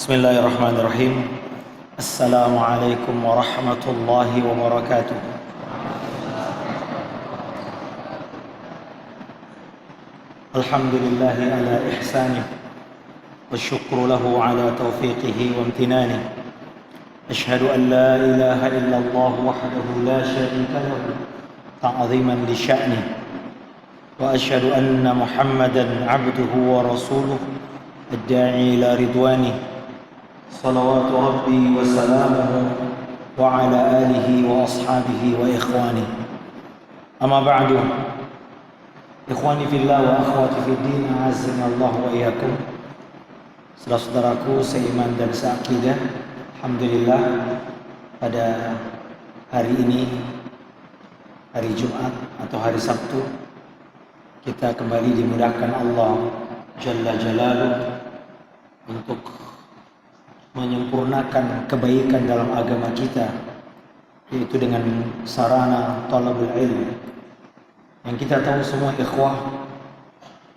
Bismillahirrahmanirrahim. Assalamualaikum warahmatullahi wabarakatuh. Alhamdulillahi ala ihsanih wasyukru lahu ala taufiqihi wa amtinanih. Ashhadu an la ilaha illallah wahdahu la syarika lahu ta'ziman li sya'nih. Wa ashhadu anna Muhammadan 'abduhu wa rasuluh ad-da'i ila ridwanih. Salawatu Rabbi wa salamuhu wa ala alihi wa ashabihi wa ikhwani. Amma ba'du. Ikhwani fillah wa akhwati fid din, a'azzani Allah wa iyyakum. Saudara-saudaraku seiman dan seakidah, alhamdulillah pada hari ini, hari Jumat atau hari Sabtu, kita kembali dimudahkan Allah Jalla Jalaluh untuk menyempurnakan kebaikan dalam agama kita, yaitu dengan sarana talabul ilmi. Yang kita tahu semua ikhwah,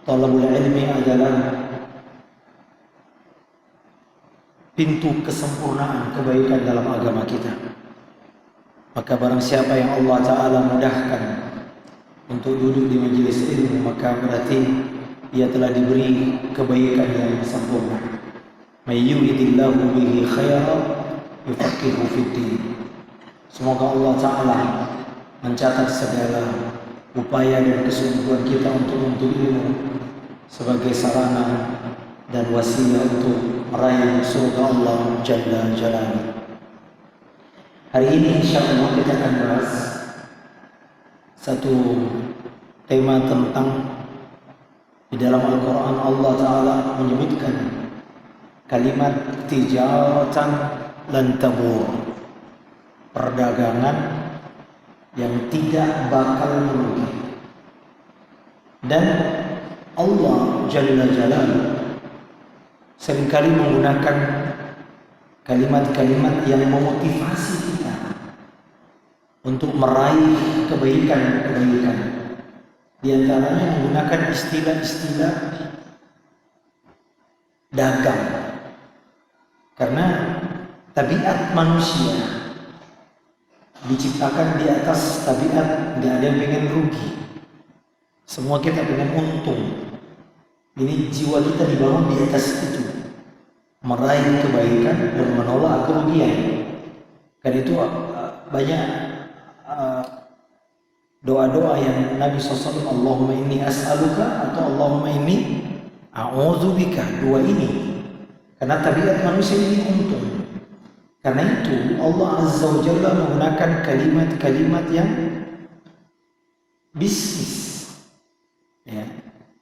talabul ilmi adalah pintu kesempurnaan kebaikan dalam agama kita. Maka barang siapa yang Allah Ta'ala mudahkan untuk duduk di majelis ilmu, maka berarti ia telah diberi kebaikan yang sempurna. May yuridillahu bihi khairan yufaqihu fiddin. Semoga Allah Ta'ala mencatat segala upaya dan kesungguhan kita untuk menuntut ilmu sebagai sarana dan wasilah untuk meraih surga Allah Jalla Jalaluhu. Hari ini insyaallah kita akan bahas satu tema tentang, di dalam Al-Quran Allah Ta'ala menyebutkan kalimat tijaratan lan tabur, perdagangan yang tidak bakal merugi. Dan Allah Jalla Jalaluhu seringkali menggunakan kalimat-kalimat yang memotivasi kita untuk meraih kebaikan-kebaikan. Di antaranya menggunakan istilah-istilah dagang. Karena tabiat manusia diciptakan di atas tabiat tidak ada yang pengen rugi. Semua kita pengen untung. Ini jiwa kita dibangun di atas itu, meraih kebaikan dan menolak kerugian. Karena itu banyak doa-doa yang Nabi SAW, Allahumma inni as'aluka atau Allahumma inni a'udzubika, dua ini. Karena tabiat manusia ini untung. Karena itu Allah Azza wa Jalla menggunakan kalimat-kalimat yang bisnis, ya,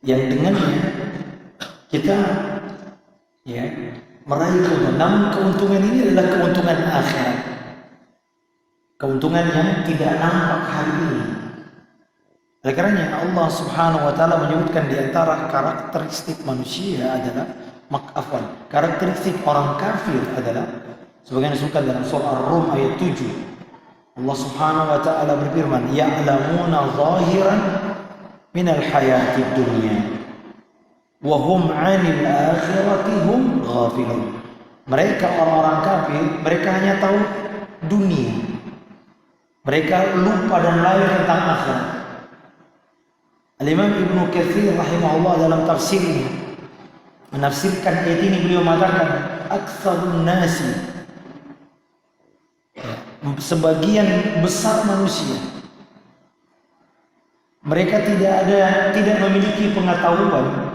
yang dengannya kita meraih keuntungan. Namun keuntungan ini adalah keuntungan akhirat, keuntungan yang tidak nampak hari ini. Oleh karenanya Allah Subhanahu wa Ta'ala menyebutkan di antara karakteristik manusia adalah karakteristik orang kafir adalah sebagaimana disebutkan dalam surah Ar-Rum ayat 7. Allah Subhanahu wa Ta'ala berfirman, ya'lamuna zahiran minal hayatid dunya wa hum 'anil akhirati hum ghafilun. Mereka orang-orang kafir, mereka hanya tahu dunia. Mereka lupa dan lalai tentang akhirat. Al-Imam Ibnu Katsir rahimahullah dalam tafsirnya menafsirkan ayat ini, beliau mengatakan aktsarun nasi, sebagian besar manusia, mereka tidak memiliki pengetahuan.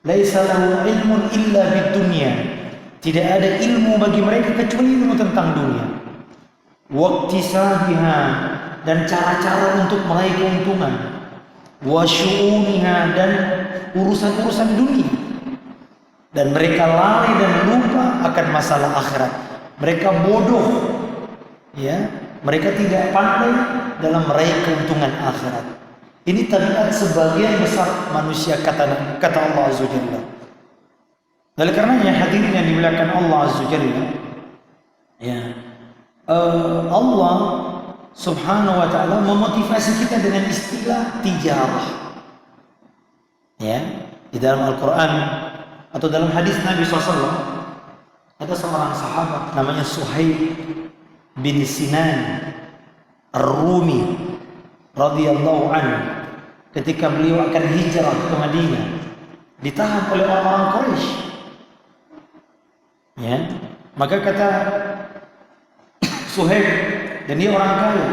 Laisa lahu ilmun illa bid dunya, tidak ada ilmu bagi mereka kecuali ilmu tentang dunia. Waqtisabiha, dan cara-cara untuk meraih keuntungan. Wa syu'uniha, dan urusan-urusan dunia. Dan mereka lalai dan lupa akan masalah akhirat. Mereka bodoh, ya, mereka tidak pandai dalam meraih keuntungan akhirat. Ini tabiat sebagian besar manusia, kata Allah Azza wa Jalla. Oleh karenanya hadirin yang dimuliakan Allah Azza wa Jalla, ya, Allah Subhanahu wa Ta'ala memotivasi kita dengan istilah tijarah. Ya, di dalam Al-Quran atau dalam hadis Nabi SAW, Ada seorang sahabat namanya Suhaib bin Sinan Ar-Rumi radhiyallahu anhu. Ketika beliau akan hijrah ke Madinah, ditahan oleh orang-orang Quraisy. Ya, maka kata Suhaib, dan dia orang kaya,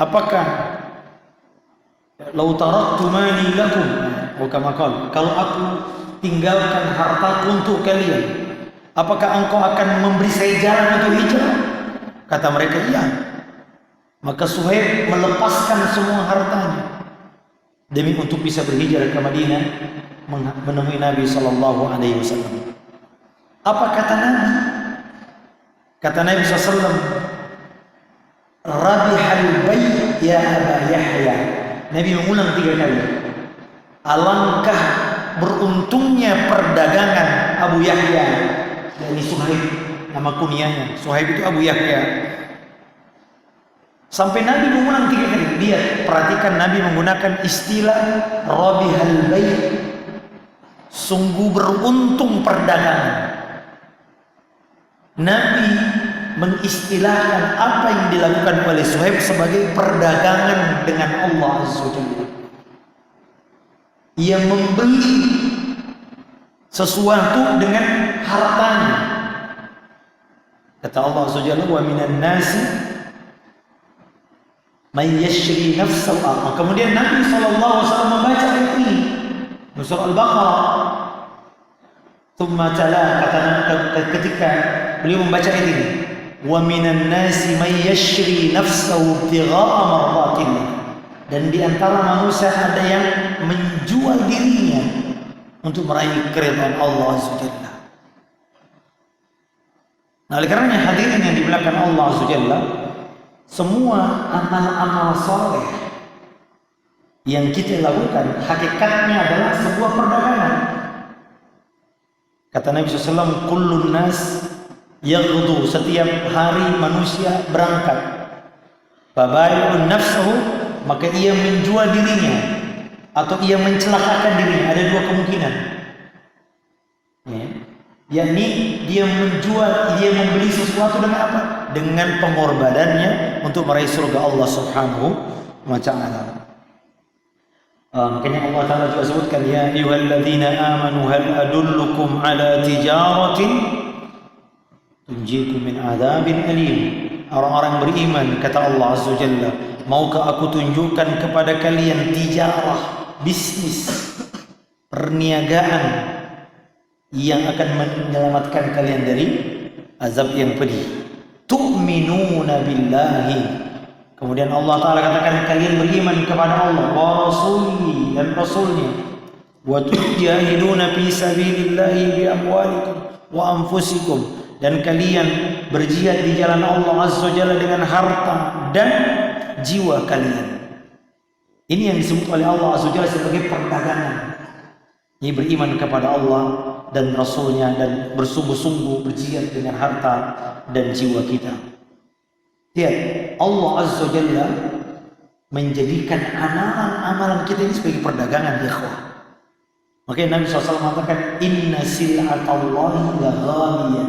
apakah lau taraktu mali lakum, kalau aku tinggalkan hartaku untuk kalian, apakah engkau akan memberi saya jalan untuk hijrah? Kata mereka, iya. Maka Suhaib melepaskan semua hartanya demi untuk bisa berhijrah ke Madinah menemui Nabi sallallahu alaihi wasallam. Apa kata Nabi? Kata Nabi SAW, Rabihal bay' ya Aba Yahya. Nabi mengulang 3 kali. Alangkah beruntungnya perdagangan Abu Yahya. Ini Suhaib, nama kunyahnya. Suhaib itu Abu Yahya. Sampai Nabi mengulang 3 kali. Dia perhatikan Nabi menggunakan istilah Rabihal bay'. Sungguh beruntung perdagangan. Nabi mengistilahkan apa yang dilakukan oleh Suhaib sebagai perdagangan dengan Allah Azza wa Jalla. Ia membeli sesuatu dengan hartanya. Kata Allah Azza wa Jalla, wa minan nasi may yashri nafsahu. Kemudian Nabi SAW membaca ayat ini, surah Al-Baqarah. Thumma tala, ketika beliau membaca ayat ini, wa minan nasi may yashri nafsahu ibtigha'a mardatillah. Dan di antara manusia ada yang menjual dirinya untuk meraih keridhaan Allah Azza wa Jalla. Nah, oleh karenanya hadirin yang dimuliakan Allah Azza wa Jalla, semua amal-amal soleh yang kita lakukan hakikatnya adalah sebuah perdagangan. Kata Nabi SAW, kullun nas yaghdu, setiap hari manusia berangkat. Fabai'un nafsahu, maka ia menjual dirinya atau ia mencelakakan dirinya. Ada 2 kemungkinan. Ya. Yakni dia menjual, dia membeli sesuatu dengan apa? Dengan pengorbanannya untuk meraih surga Allah Subhanahu wa ta'ala. Makanya Allah Ta'ala juga sebutkan, ya ayyuhalladzina amanu hal adullukum ala tijaratin tunjikum min adzabin alim. Orang-orang beriman, kata Allah Azza wa Jalla, maukah aku tunjukkan kepada kalian tijarah, bisnis, perniagaan yang akan menyelamatkan kalian dari azab yang pedih. Tu'minuna billahi. Kemudian Allah Ta'ala katakan, kalian beriman kepada Allah wa rasulihi, dan rasulnya, wa tujahiduna fi sabilillahi bi amwalikum wa anfusikum, dan kalian berjihad di jalan Allah Azza wa Jalla dengan harta dan jiwa kalian. Ini yang disebut oleh Allah Azza wa Jalla sebagai perdagangan. Ini beriman kepada Allah dan rasulnya dan bersungguh-sungguh berjihad dengan harta dan jiwa kita. Lihat, Allah Azza wa Jalla menjadikan amalan-amalan kita ini sebagai perdagangan, ya ikhwah. Makanya Nabi SAW mengatakan, inna sil'atallahi la ghaliyah.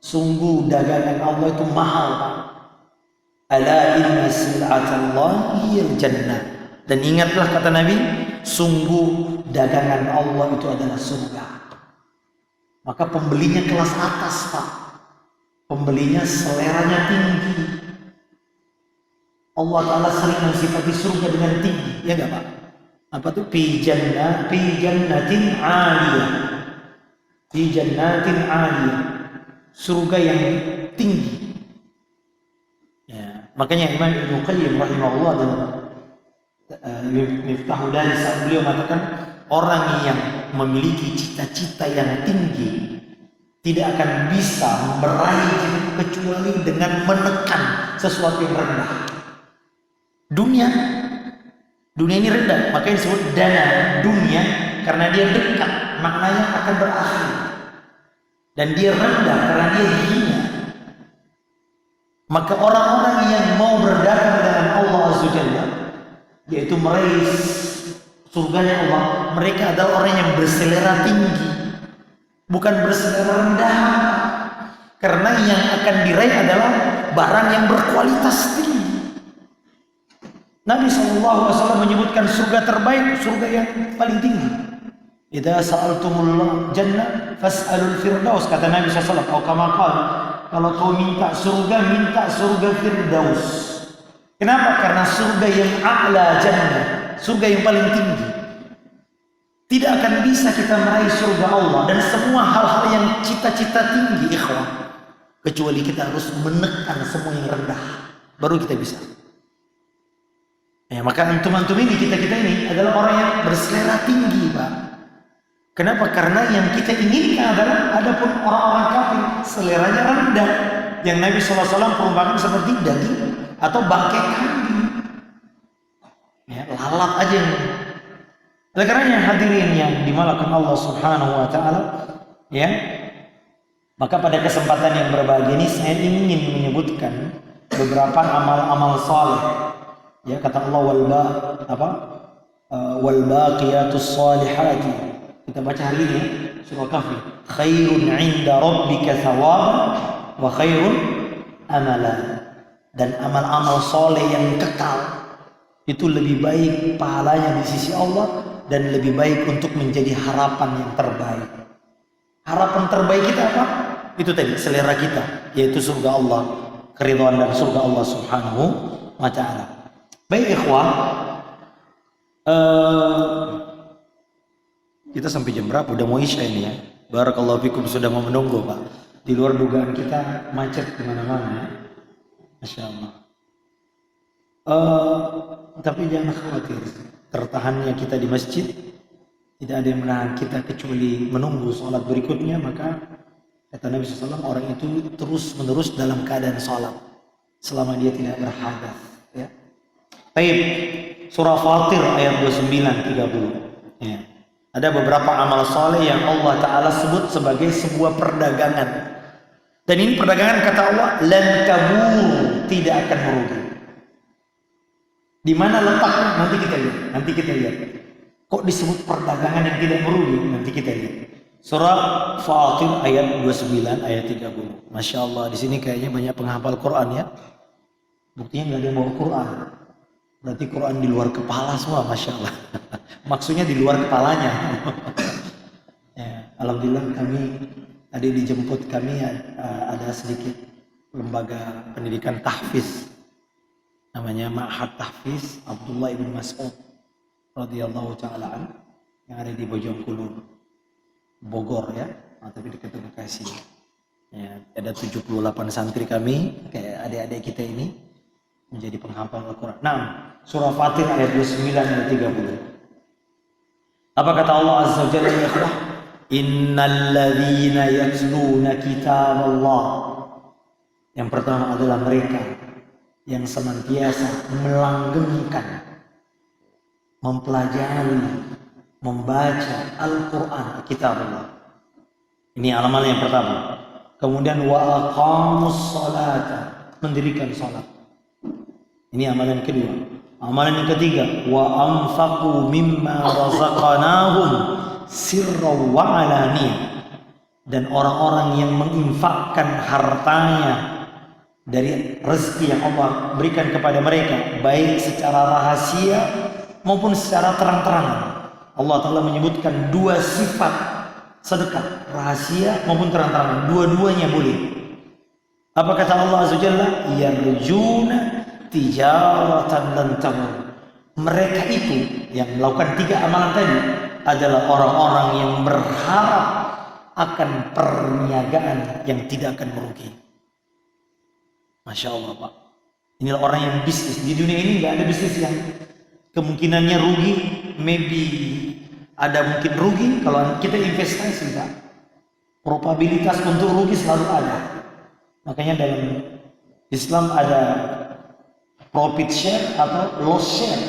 Sungguh dagangan Allah itu mahal. Ala inna sil'atallahi al-jannah. Dan ingatlah kata Nabi, sungguh dagangan Allah itu adalah surga. Maka pembelinya kelas atas, Pak. Pembelinya seleranya tinggi. Allah Ta'ala sering mensifati surga dengan tinggi, ya enggak Pak? Apa tuh? Fi jannatin 'aliyah. Fi jannatin 'aliyah. Surga yang tinggi. Ya, makanya Imam Ibnu Qayyim rahimahullah dalam Miftahul Daris, beliau mengatakan, orang yang memiliki cita-cita yang tinggi tidak akan bisa meraih kecuali dengan menekan sesuatu yang rendah. Dunia ini rendah, makanya disebut dana dunia, karena dia dekat, maknanya akan berakhir. Dan dia rendah karena dia hina. Maka orang-orang yang mau berdagang dengan Allah Azza wa Jalla, yaitu meraih surganya Allah, mereka adalah orang yang berselera tinggi, bukan berselera rendah. Karena yang akan diraih adalah barang yang berkualitas tinggi. Nabi SAW menyebutkan surga terbaik, surga yang paling tinggi. Idza sa'altumul jannah fas'alul firdaus, kata Nabi SAW. Atau kama qala, kalau kau minta surga firdaus. Kenapa? Karena surga yang a'la jannah, surga yang paling tinggi. Tidak akan bisa kita meraih surga Allah dan semua hal-hal yang cita-cita tinggi, ikhwan, kecuali kita harus menekan semua yang rendah, baru kita bisa. Ya, maka antum-antum ini, kita-kita ini adalah orang yang berselera tinggi, Pak. Kenapa? Karena yang kita inginkan adalah adapun orang-orang kafir seleranya rendah. Yang Nabi SAW perumpamaan seperti daging atau bangkai kambing. Ya, lalat aja yang. Oleh karenanya hadirin yang dimuliakan Allah Subhanahu wa taala, ya. Maka pada kesempatan yang berbahagia ini saya ingin menyebutkan beberapa amal-amal saleh. Ya, kata Allah wal baqiyatus salihati. Kita baca hari ini surah Kahfi. Khairun 'inda rabbika thawaban wa khairun amala. Dan amal-amal saleh yang kekal itu lebih baik pahalanya di sisi Allah dan lebih baik untuk menjadi harapan yang terbaik. Harapan terbaik kita apa? Itu tadi selera kita, yaitu surga Allah, keridhaan dan surga Allah Subhanahu wa taala. Baik ikhwan, kita sampai jam berapa? Udah mau isya ini ya. Barakallahu fikum, sudah mau menunggu Pak. Di luar dugaan kita, macet kemana-mana ya. Masya Allah. Tapi jangan khawatir, tertahannya kita di masjid tidak ada yang menahan kita kecuali menunggu sholat berikutnya. Maka kata Nabi SAW, orang itu terus menerus dalam keadaan sholat selama dia tidak berhadas. Ya. Baik, surah Fatir ayat 29-30. Ya. Ada beberapa amal soleh yang Allah Ta'ala sebut sebagai sebuah perdagangan. Dan ini perdagangan kata Allah, lan tabur, tidak akan merugi. Di mana letaknya? Nanti kita lihat. Kok disebut perdagangan yang tidak merugi? Nanti kita lihat. Surah Fatir ayat 29 ayat 30. Masya Allah, di sini kayaknya banyak penghafal Quran ya. Buktinya nggak ada yang bawa Quran. Berarti Quran di luar kepala semua, Masya Allah. Maksudnya di luar kepalanya. Ya, alhamdulillah kami tadi dijemput, kami ada sedikit lembaga pendidikan tahfiz. Namanya Ma'had Tahfiz Abdullah ibn Mas'ud radhiyallahu ta'ala an, yang ada di Bojongkulur, Bogor ya, tapi dekat Bekasi. Ya, ada 78 santri kami, kayak adik-adik kita ini menjadi penghafal Al-Quran. Nah, surah Fatir ayat 29 dan 30. Apa kata Allah Azza wa Jalla ya ikhwah? Innal ladzina yatluna kitaballah. Yang pertama adalah mereka yang senantiasa melanggengkan, mempelajari, membaca Al-Quran, kitabullah. Ini amalan yang pertama. Kemudian wa aqamus salata, mendirikan salat. Ini amalan yang kedua. Amalan yang ketiga, wa anfaqu mimma razaqnahum sirran wa alaniyah. Dan orang-orang yang menginfakkan hartanya dari rezeki yang Allah berikan kepada mereka, baik secara rahasia maupun secara terang-terangan. Allah Ta'ala menyebutkan dua sifat sedekah, rahasia maupun terang-terangan, dua-duanya boleh. Apa kata Allah Azza wa Jalla? Yarjuna tijaratan lan tabur. Mereka itu yang melakukan tiga amalan tadi adalah orang-orang yang berharap akan perniagaan yang tidak akan merugi. Masya Allah Pak. Inilah orang yang bisnis. Di dunia ini nggak ada bisnis yang kemungkinannya rugi. Maybe ada mungkin rugi. Kalau kita investasi Pak, probabilitas untuk rugi selalu ada. Makanya dalam Islam ada profit share atau loss share.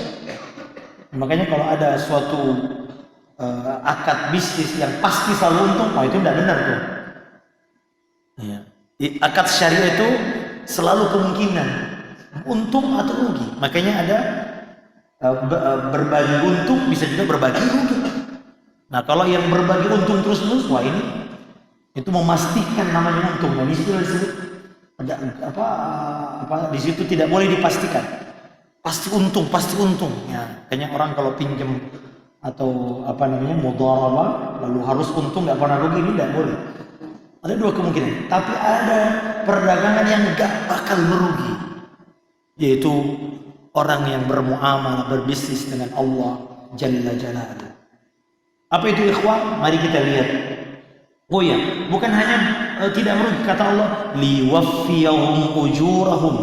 Makanya kalau ada suatu akad bisnis yang pasti selalu untung, itu tidak benar tuh. Ya. Akad syariah itu selalu kemungkinan untung atau rugi. Makanya ada berbagi untung, bisa juga berbagi rugi. Nah kalau yang berbagi untung terus-terus, wah ini Itu memastikan namanya untung. Dan di situ disebut ada di situ tidak boleh dipastikan. Pasti untung. Ya, kayaknya orang kalau pinjam atau mudharabah lalu harus untung nggak pernah rugi, ini tidak boleh. Ada dua kemungkinan. Tapi ada perdagangan yang nggak bakal merugi, yaitu orang yang bermuamalah, berbisnis dengan Allah Jalla Jalaluhu. Apa itu ikhwan? Mari kita lihat. Oh ya, bukan hanya tidak merugi, kata Allah, liwaffiyahum ujurahum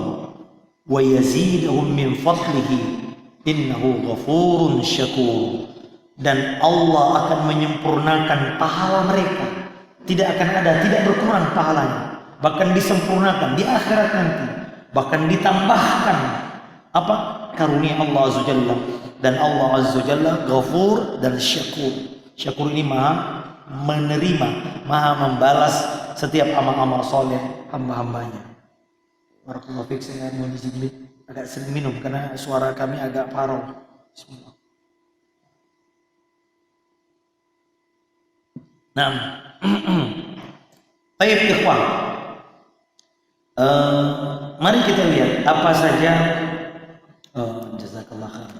wa yazidahum min fadlihi innahu ghafurun syakur. Dan Allah akan menyempurnakan pahala mereka. Tidak berkurang pahalanya, bahkan disempurnakan di akhirat nanti, bahkan ditambahkan karunia Allah Azza Jalla. Dan Allah Azza Jalla Ghafur dan Syakur. Syakur ini maha menerima, maha membalas setiap amal-amal soleh hamba-hambanya. Barakallahu fiik. Saya mau izin agak sering minum karena suara kami agak parau. Bismillah. Nah, baik ikhwan, mari kita lihat apa saja. Jazakallah khair.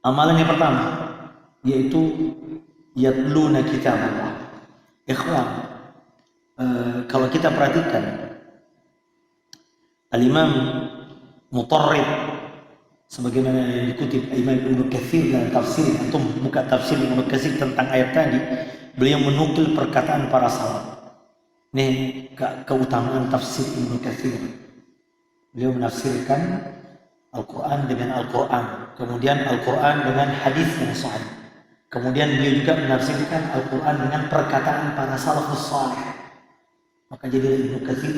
Amalan yang pertama yaitu yatluna kitaballah. Ikhwan, kalau kita perhatikan Al-Imam Mutarrib, sebagaimana yang dikutip Imam Ibnu Katsir dalam tafsir, atau buka tafsir Ibnu Katsir tentang ayat tadi, beliau menukil perkataan para salaf. Ini keutamaan tafsir Ibnu Katsir. Beliau menafsirkan Al-Quran dengan Al-Quran, kemudian Al-Quran dengan hadis yang sahih. Kemudian beliau juga menafsirkan Al-Quran dengan perkataan para salafus salih. Maka jadi Ibnu Katsir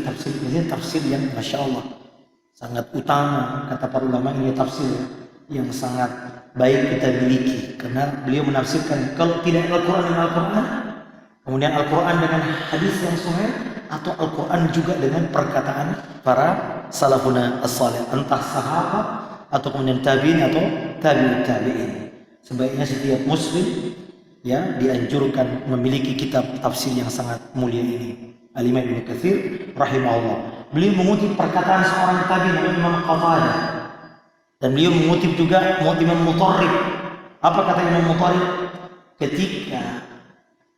tafsir yang Masya Allah sangat utama, kata para ulama. Ini tafsir yang sangat baik kita miliki, karena beliau menafsirkan kalau tidak Al-Quran dengan Al-Quran, kemudian Al-Quran dengan hadis yang sahih, atau Al-Quran juga dengan perkataan para salafuna as-salih, entah sahabat atau kemudian tabi'in atau tabi'in. Sebaiknya setiap muslim ya dianjurkan memiliki kitab tafsir yang sangat mulia ini. Al-Imam Ibnu Katsir rahimahullah, beliau mengutip perkataan seorang tabi'in, Imam Qatadah, dan beliau mengutip juga Imam Mutarrib. Apa kata Imam Mutarrib ketika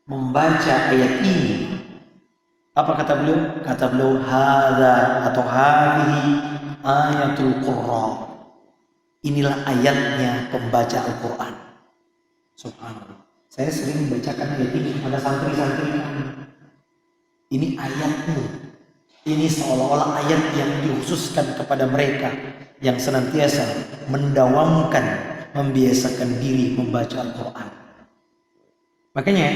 membaca ayat ini? Apa kata beliau? Kata beliau, hadza atau hadhihi ayatul Qur'an. Inilah ayatnya pembaca Al-Quran. Subhanallah. Saya sering membacakan ayat ini pada santri-santri kami. Ini ayatmu. Ini seolah-olah ayat yang dikhususkan kepada mereka yang senantiasa mendawamkan, membiasakan diri membaca Al-Quran. Makanya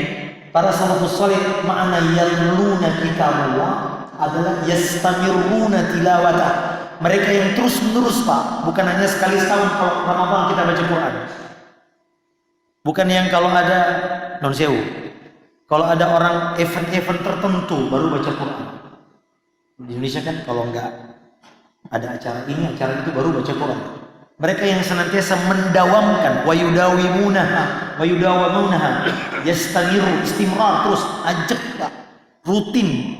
para salafus salih makna yatluna kitabullah adalah yastamiruna tilawatah. Mereka yang terus menerus, Pak, bukan hanya sekali setahun kalau Ramadan kita baca Quran. Bukan yang kalau ada non sewu, kalau ada orang event-event tertentu baru baca Quran. Di Indonesia kan kalau enggak ada acara ini, acara itu baru baca Quran. Mereka yang senantiasa mendawamkan, wa yudawamunaha, yastamiru, istimrar, terus ajak, Pak, rutin.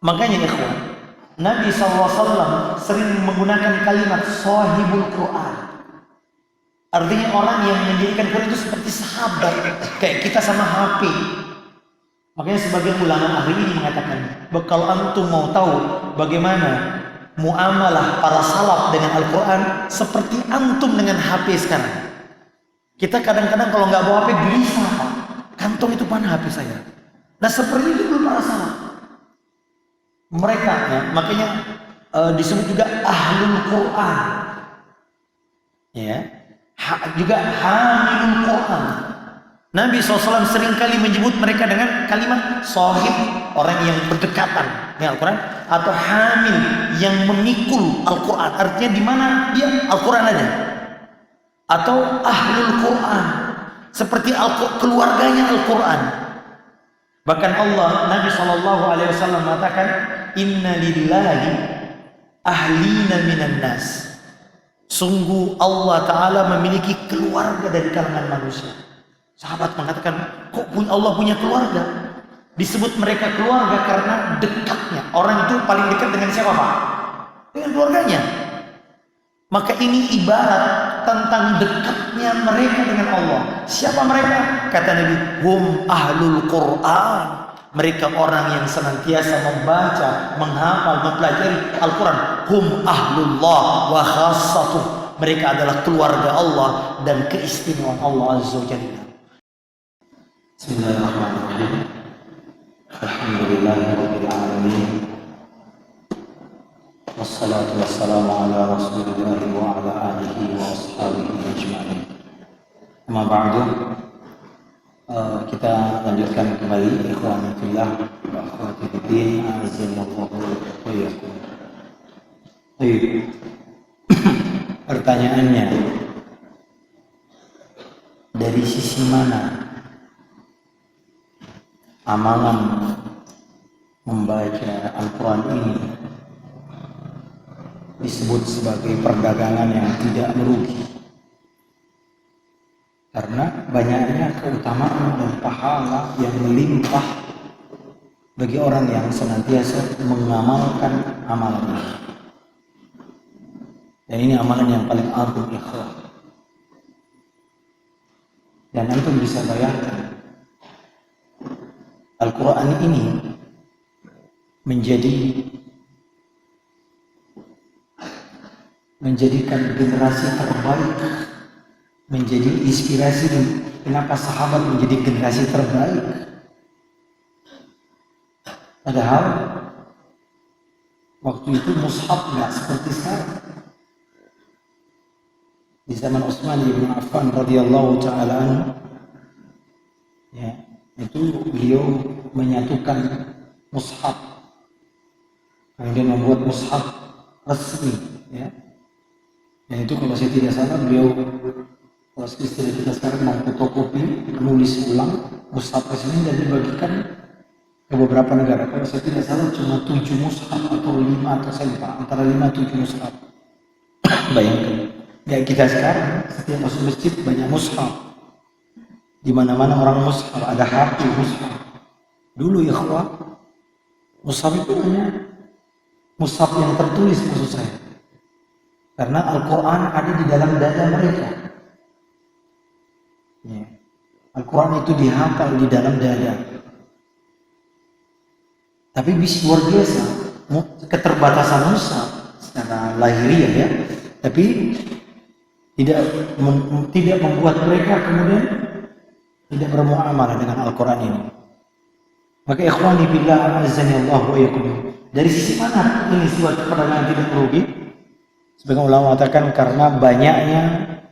Makanya ikhwan, Nabi SAW sering menggunakan kalimat sahibul Quran. Artinya orang yang menjadikan Quran itu seperti sahabat, kayak kita sama HP. Makanya sebagian ulama ahli ini mengatakan, kalau antum mau tahu bagaimana muamalah para salaf dengan Al-Quran, seperti antum dengan HP sekarang. Kita kadang-kadang kalau nggak bawa HP gelisah, Pak. Kantong itu mana HP saya? Nah seperti itu dulu para salaf. Mereka ya, makanya disebut juga ahlul Quran, ya, juga hamilul Quran. Nabi SAW seringkali menyebut mereka dengan kalimat sahib, orang yang berdekatan dengan Al-Quran, atau hamil, yang memikul Al-Quran. Artinya di mana dia Al-Quran ada, atau ahlul Quran, seperti keluarganya Al-Quran. Bahkan Allah, Nabi SAW mengatakan, inna lillahi ahlina minan nas. Sungguh Allah Ta'ala memiliki keluarga dari kalangan manusia. Sahabat mengatakan, kok Allah punya keluarga? Disebut mereka keluarga karena dekatnya. Orang itu paling dekat dengan siapa, Pak? Dengan keluarganya. Maka ini ibarat tentang dekatnya mereka dengan Allah. Siapa mereka? Kata Nabi, hum ahlul Quran. Mereka orang yang senantiasa membaca, menghafal, mempelajari Al-Quran. Hum ahlullah wa khassatuh. Mereka adalah keluarga Allah dan keistimewaan Allah Azza wa Jalla. Bismillahirrahmanirrahim. Alhamdulillahirabbil alamin. Wassalatu wassalamu ala Rasulillah wa ala alihi wa ashabihi ajma'in. Amma ba'du. Kita lanjutkan kembali ikhwan fillah wa akhwati fiddin, azanallahu wa iyyakum. Baik. Pertanyaannya, dari sisi mana amalan membaca Al-Quran ini disebut sebagai perdagangan yang tidak merugi? Karena banyaknya keutamaan dan pahala yang melimpah bagi orang yang senantiasa mengamalkan amalan ini. Dan ini amalan yang paling agung, ikhlas. Dan antum bisa bayangkan, Al-Quran ini menjadikan generasi terbaik, menjadi inspirasi. Kenapa sahabat menjadi generasi terbaik? Padahal waktu itu mushaf nggak seperti sekarang. Di zaman Utsman bin Affan radhiyallahu taala anhu, ya, itu beliau menyatukan mushaf. Kemudian membuat mushaf resmi, ya. Dan itu kalau saya tidak salah beliau, kalau istilah kita sekarang, memfotokopi, menulis ulang mushaf resmi dan dibagikan ke beberapa negara. Kalau saya tidak salah cuma 7 mushaf atau 5, atau saya lupa, antara 5-7 mushaf. Bayangkan, ya kita sekarang setiap masuk masjid banyak mushaf. Di mana-mana orang mushaf, ada HP mushaf. Dulu ya ikhwah, mushaf itu hanya mushaf yang tertulis, maksud saya. Karena Al-Quran ada di dalam dada mereka. Ya. Al-Quran itu dihafal di dalam dada. Tapi bisa luar biasa, keterbatasan mushaf secara lahiriah, ya. Tapi tidak membuat mereka kemudian tidak bermuamalah dengan Al-Quran ini. Maka ikhwani billah azanillahu wa iyyakum, dari sisi mana ini suatu perdagangan tidak merugi? Sebagian ulama mengatakan karena banyaknya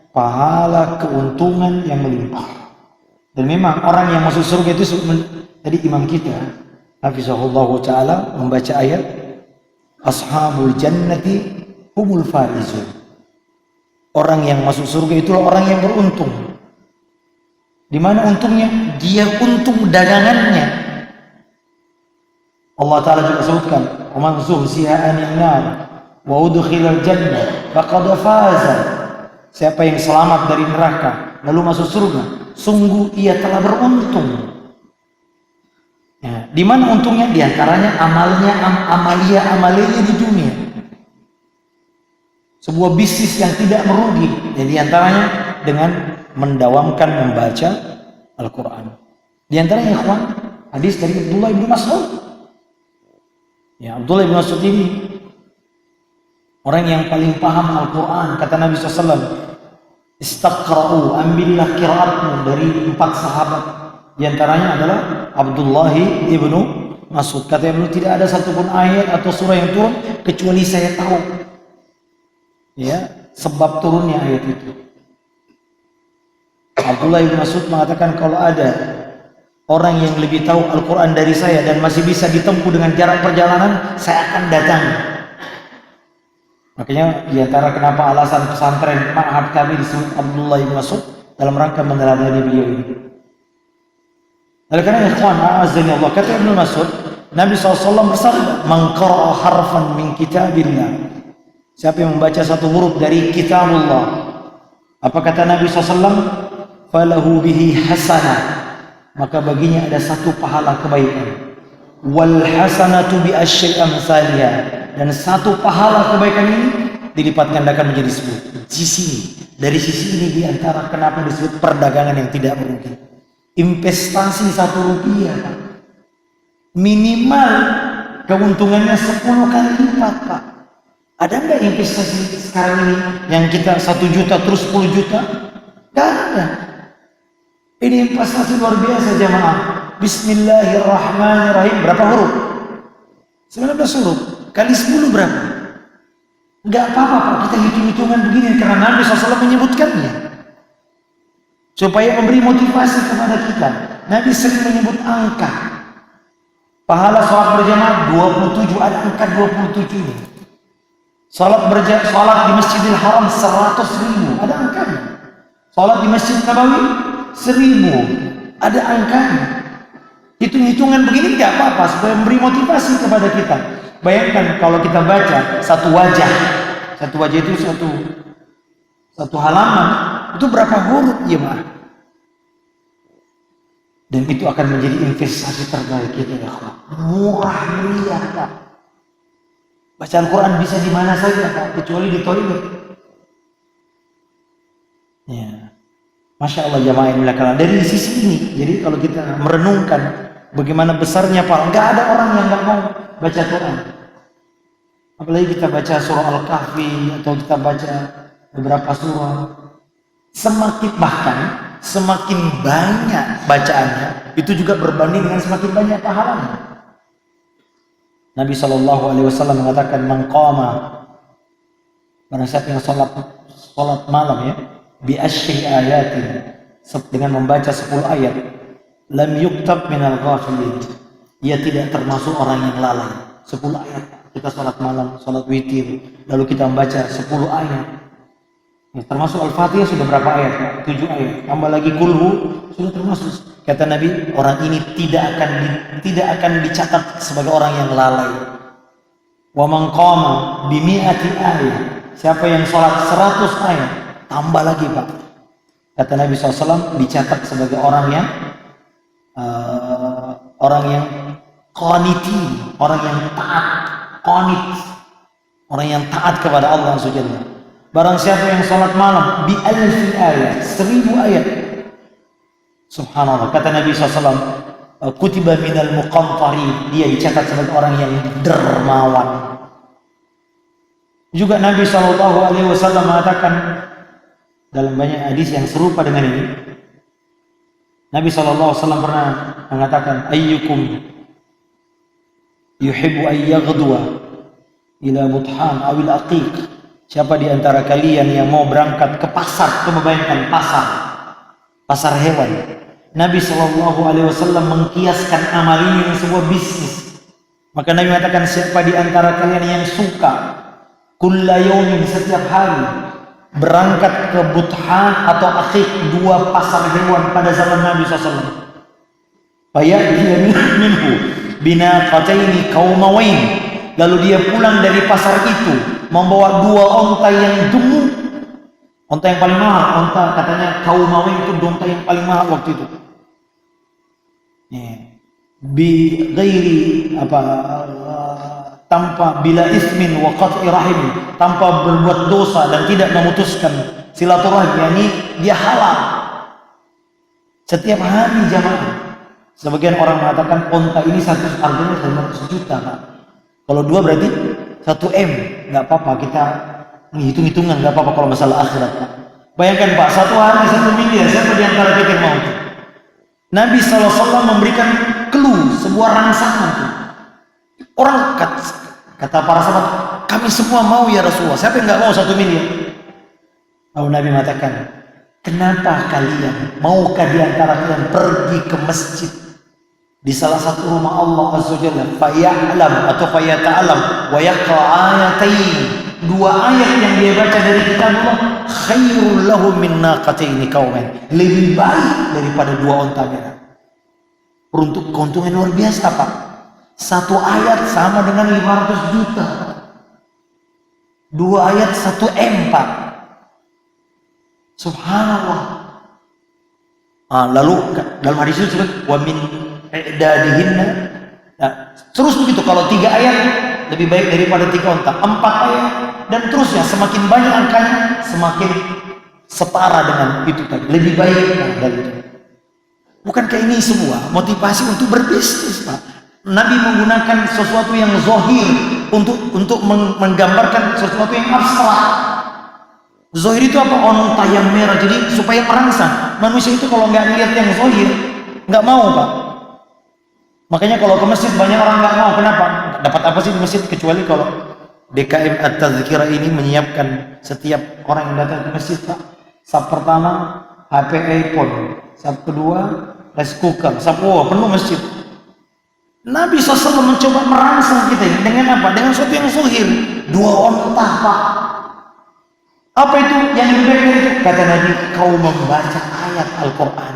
pahala keuntungan yang melimpah. Dan memang orang yang masuk surga itu, tadi imam kita hafizahullah taala membaca ayat ashabul jannati humul faizun. Orang yang masuk surga itulah orang yang beruntung. Di mana untungnya? Dia untung dagangannya. Allah taala juga sebutkan, "Wa man zuhziha 'anil nar wa udkhilal jannah faqad faza." Siapa yang selamat dari neraka lalu masuk surga, sungguh ia telah beruntung. Ya, di mana untungnya? Di antaranya amalia di dunia. Sebuah bisnis yang tidak merugi, dan di antaranya dengan mendawamkan membaca Al-Quran. Di antaranya ikhwan, hadis dari Abdullah bin Mas'ud. Ya, Abdullah bin Mas'ud ini orang yang paling paham Al-Quran. Kata Nabi SAW, istaqra'u, ambillah qiraatmu dari 4 sahabat. Di antaranya adalah Abdullah bin Mas'ud. Kata Ibnu, tidak ada satupun ayat atau surah yang turun kecuali saya tahu, ya, sebab turunnya ayat itu. Abdullah bin Mas'ud mengatakan, kalau ada orang yang lebih tahu Al-Quran dari saya dan masih bisa ditempuh dengan jarak perjalanan, saya akan datang. Makanya diantara kenapa alasan pesantren ma'had kami disebut Abdullah bin Mas'ud, dalam rangka meneladani beliau ini. Oleh karena ikhwan a'azzani Allah, kata Ibnu Mas'ud, Nabi SAW bersabda, "Man qara'a harfan min kitabillah." Siapa yang membaca satu huruf dari kitabullah, apa kata Nabi SAW? falahu bihi hasanah, maka baginya ada satu pahala kebaikan. Wal hasanatu bi asyri amsalha, dan satu pahala kebaikan ini dilipat gandakan menjadi 10. Dari sisi ini diantara kenapa disebut perdagangan yang tidak merugi. Investasi 1 rupiah, Pak, minimal keuntungannya 10 kali lipat, Pak. Ada nggak investasi sekarang ini yang kita 1 juta terus 10 juta? Nggak ada. Ini investasi luar biasa jamaah. Bismillahirrahmanirrahim. Berapa huruf? 19 huruf. Kali 10 berapa? Nggak apa-apa, Pak, kita hitung-hitungan begini karena Nabi SAW menyebutkannya supaya memberi motivasi kepada kita. Nabi sering menyebut angka. Pahala sholat berjamaah 27, ada angka 27 ini. Sholat di Masjidil Haram 100.000, ada angkanya. Sholat di Masjid Nabawi 1.000, ada angkanya. Hitung-hitungan begini nggak apa-apa supaya memberi motivasi kepada kita. Bayangkan kalau kita baca satu wajah itu satu halaman, itu berapa huruf ya, Pak? Dan itu akan menjadi investasi terbaik kita, ya Allah. Murah meriah, Pak. Baca Al-Quran bisa di mana saja, Pak, kecuali di toilet. Ya, Masya Allah jamaah yang dimuliakan. Dari sisi ini, jadi kalau kita merenungkan bagaimana besarnya pahala, nggak ada orang yang nggak mau baca Quran. Apalagi kita baca surah Al-Kahfi atau kita baca beberapa surah, semakin banyak bacaannya, itu juga berbanding dengan semakin banyak pahalanya. Nabi SAW mengatakan, man qama, barang siapa yang salat malam ya, bi asyri ayatin, dengan membaca 10 ayat, lam yuktab minal ghafilin, ia tidak termasuk orang yang lalai. 10 ayat kita salat malam, salat witir, lalu kita membaca 10 ayat. Ya, termasuk Al-Fatihah sudah berapa ayat? 7 ayat. Tambah lagi kulhu sudah termasuk. Kata Nabi, orang ini tidak akan dicatat sebagai orang yang lalai. Wa man qama bi mi'ati ayat. Siapa yang salat 100 ayat, tambah lagi, Pak. Kata Nabi SAW, dicatat sebagai orang yang qaniti, orang yang taat, qanit, orang yang taat kepada Allah Subhanahu. Barang siapa yang salat malam bi alfi ayat, 1000 ayat. Subhanallah, kata Nabi SAW, kutiba minal muqantari, dia dicatat sebagai orang yang dermawan. Juga Nabi SAW mengatakan dalam banyak hadis yang serupa dengan ini. Nabi SAW pernah mengatakan, ayyukum yuhibbu an yaghdwa ila Buthan awil aqiq. Siapa di antara kalian yang mau berangkat ke pasar, coba bayangkan pasar hewan. Nabi SAW mengkiaskan amal ini dengan sebuah bisnis. Maka Nabi mengatakan, siapa di antara kalian yang suka kulla yaumin, setiap hari berangkat ke Buthan atau Aqiq, 2 pasar hewan pada zaman Nabi SAW. Faya'ti minhu binaqataini qaumawain, lalu dia pulang dari pasar itu membawa 2 onta yang gemuk. Onta yang paling mahal, onta katanya qaumawain itu onta yang paling mahal waktu itu. Bi ghairi tanpa bila ismin wa qat'i rahim, tanpa berbuat dosa dan tidak memutuskan silaturahim, yakni dia halal. Setiap hari jamaah, sebagian orang mengatakan onta ini harganya 100 juta, Pak. Kalau 2 berarti 1 M, nggak apa-apa, kita hitung-hitungan, nggak apa-apa kalau masalah akhirat, Pak. Bayangkan, Pak, 1 hari 1 miliar, siapa di antara kita yang mau itu? Nabi SAW memberikan clue, sebuah rangsangan. Orang kata para sahabat, kami semua mau ya Rasulullah, siapa yang nggak mau 1 miliar? Lalu Nabi mengatakan, kenapa kalian, maukah di antara kalian pergi ke masjid di salah satu rumah Allah Azza wa Jalla, faya'lam atau fayata'alam wa yaqra ayatain, 2 ayat yang dia baca dari kitab Allah, khairul lahu min naqataini qauman, lebih baik daripada 2 onta merah. Untuk keuntungan luar biasa, Pak. 1 ayat sama dengan 500 juta. 2 ayat 1 M, Pak. Subhanallah. Lalu dalam hadis itu disebut wa min i'dadihinna. Nah, terus begitu, kalau 3 ayat lebih baik daripada 3 unta, 4 ayat dan terusnya, semakin banyak angkanya semakin setara dengan itu tadi, lebih baik dari itu. Bukankah ini semua motivasi untuk berbisnis, Pak? Nabi menggunakan sesuatu yang zahir untuk menggambarkan sesuatu yang abstrak. Zahir itu apa? Onta yang merah, jadi supaya merangsang. Manusia itu kalau nggak lihat yang zahir, nggak mau, Pak. Makanya kalau ke masjid banyak orang nggak mau. Kenapa? Dapat apa sih di masjid kecuali kalau DKM At-Tazkirah ini menyiapkan setiap orang yang datang ke masjid, Pak. Sab pertama HP iPhone, sab kedua rice cooker, sab penuh masjid. Nabi SAW mencoba merangsang kita dengan apa? Dengan sesuatu yang zahir. 2 onta, Pak. Apa itu yang lebih baik dari itu? Kata Nabi, kau membaca ayat Al-Quran.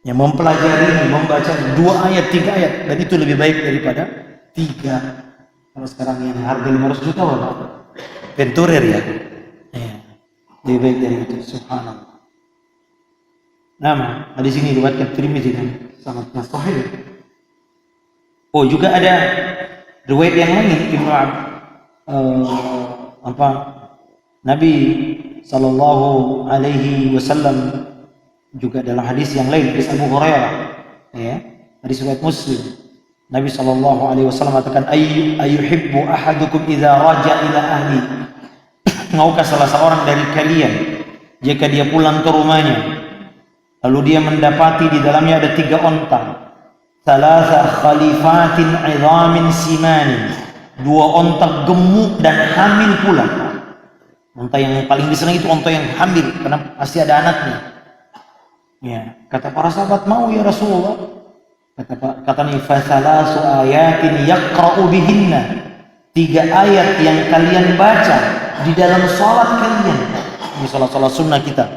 Yang mempelajari, membaca 2 ayat, 3 ayat. Dan itu lebih baik daripada 3. Kalau sekarang yang harga 500 juta, Pak. Venturer ya. Lebih baik dari itu. Subhanallah. Nama, di sini diriwayatkan Tirmidzi dan sangatnya sahih. Oh, juga ada riwayat yang lain Ibnu Nabi sallallahu alaihi wasallam juga dalam hadis yang lain, hadis Abu Hurairah, ya, hadis riwayat Muslim. Nabi sallallahu alaihi wasallam mengatakan ayyuhibbu ahadukum idza raja ila ahli. Maukah salah seorang dari kalian jika dia pulang ke rumahnya lalu dia mendapati di dalamnya ada 3 onta, thalatha khalifatin 'idhamin simanin, 2 onta gemuk dan hamil pula. Onta yang paling disenangi itu onta yang hamil karena pasti ada anaknya. Ya, kata para sahabat, mau ya Rasulullah. Kata Nabi, fa thalasu ayatin yaqra'u bihinna, 3 ayat yang kalian baca di dalam salat kalian. Ini salat sunnah kita.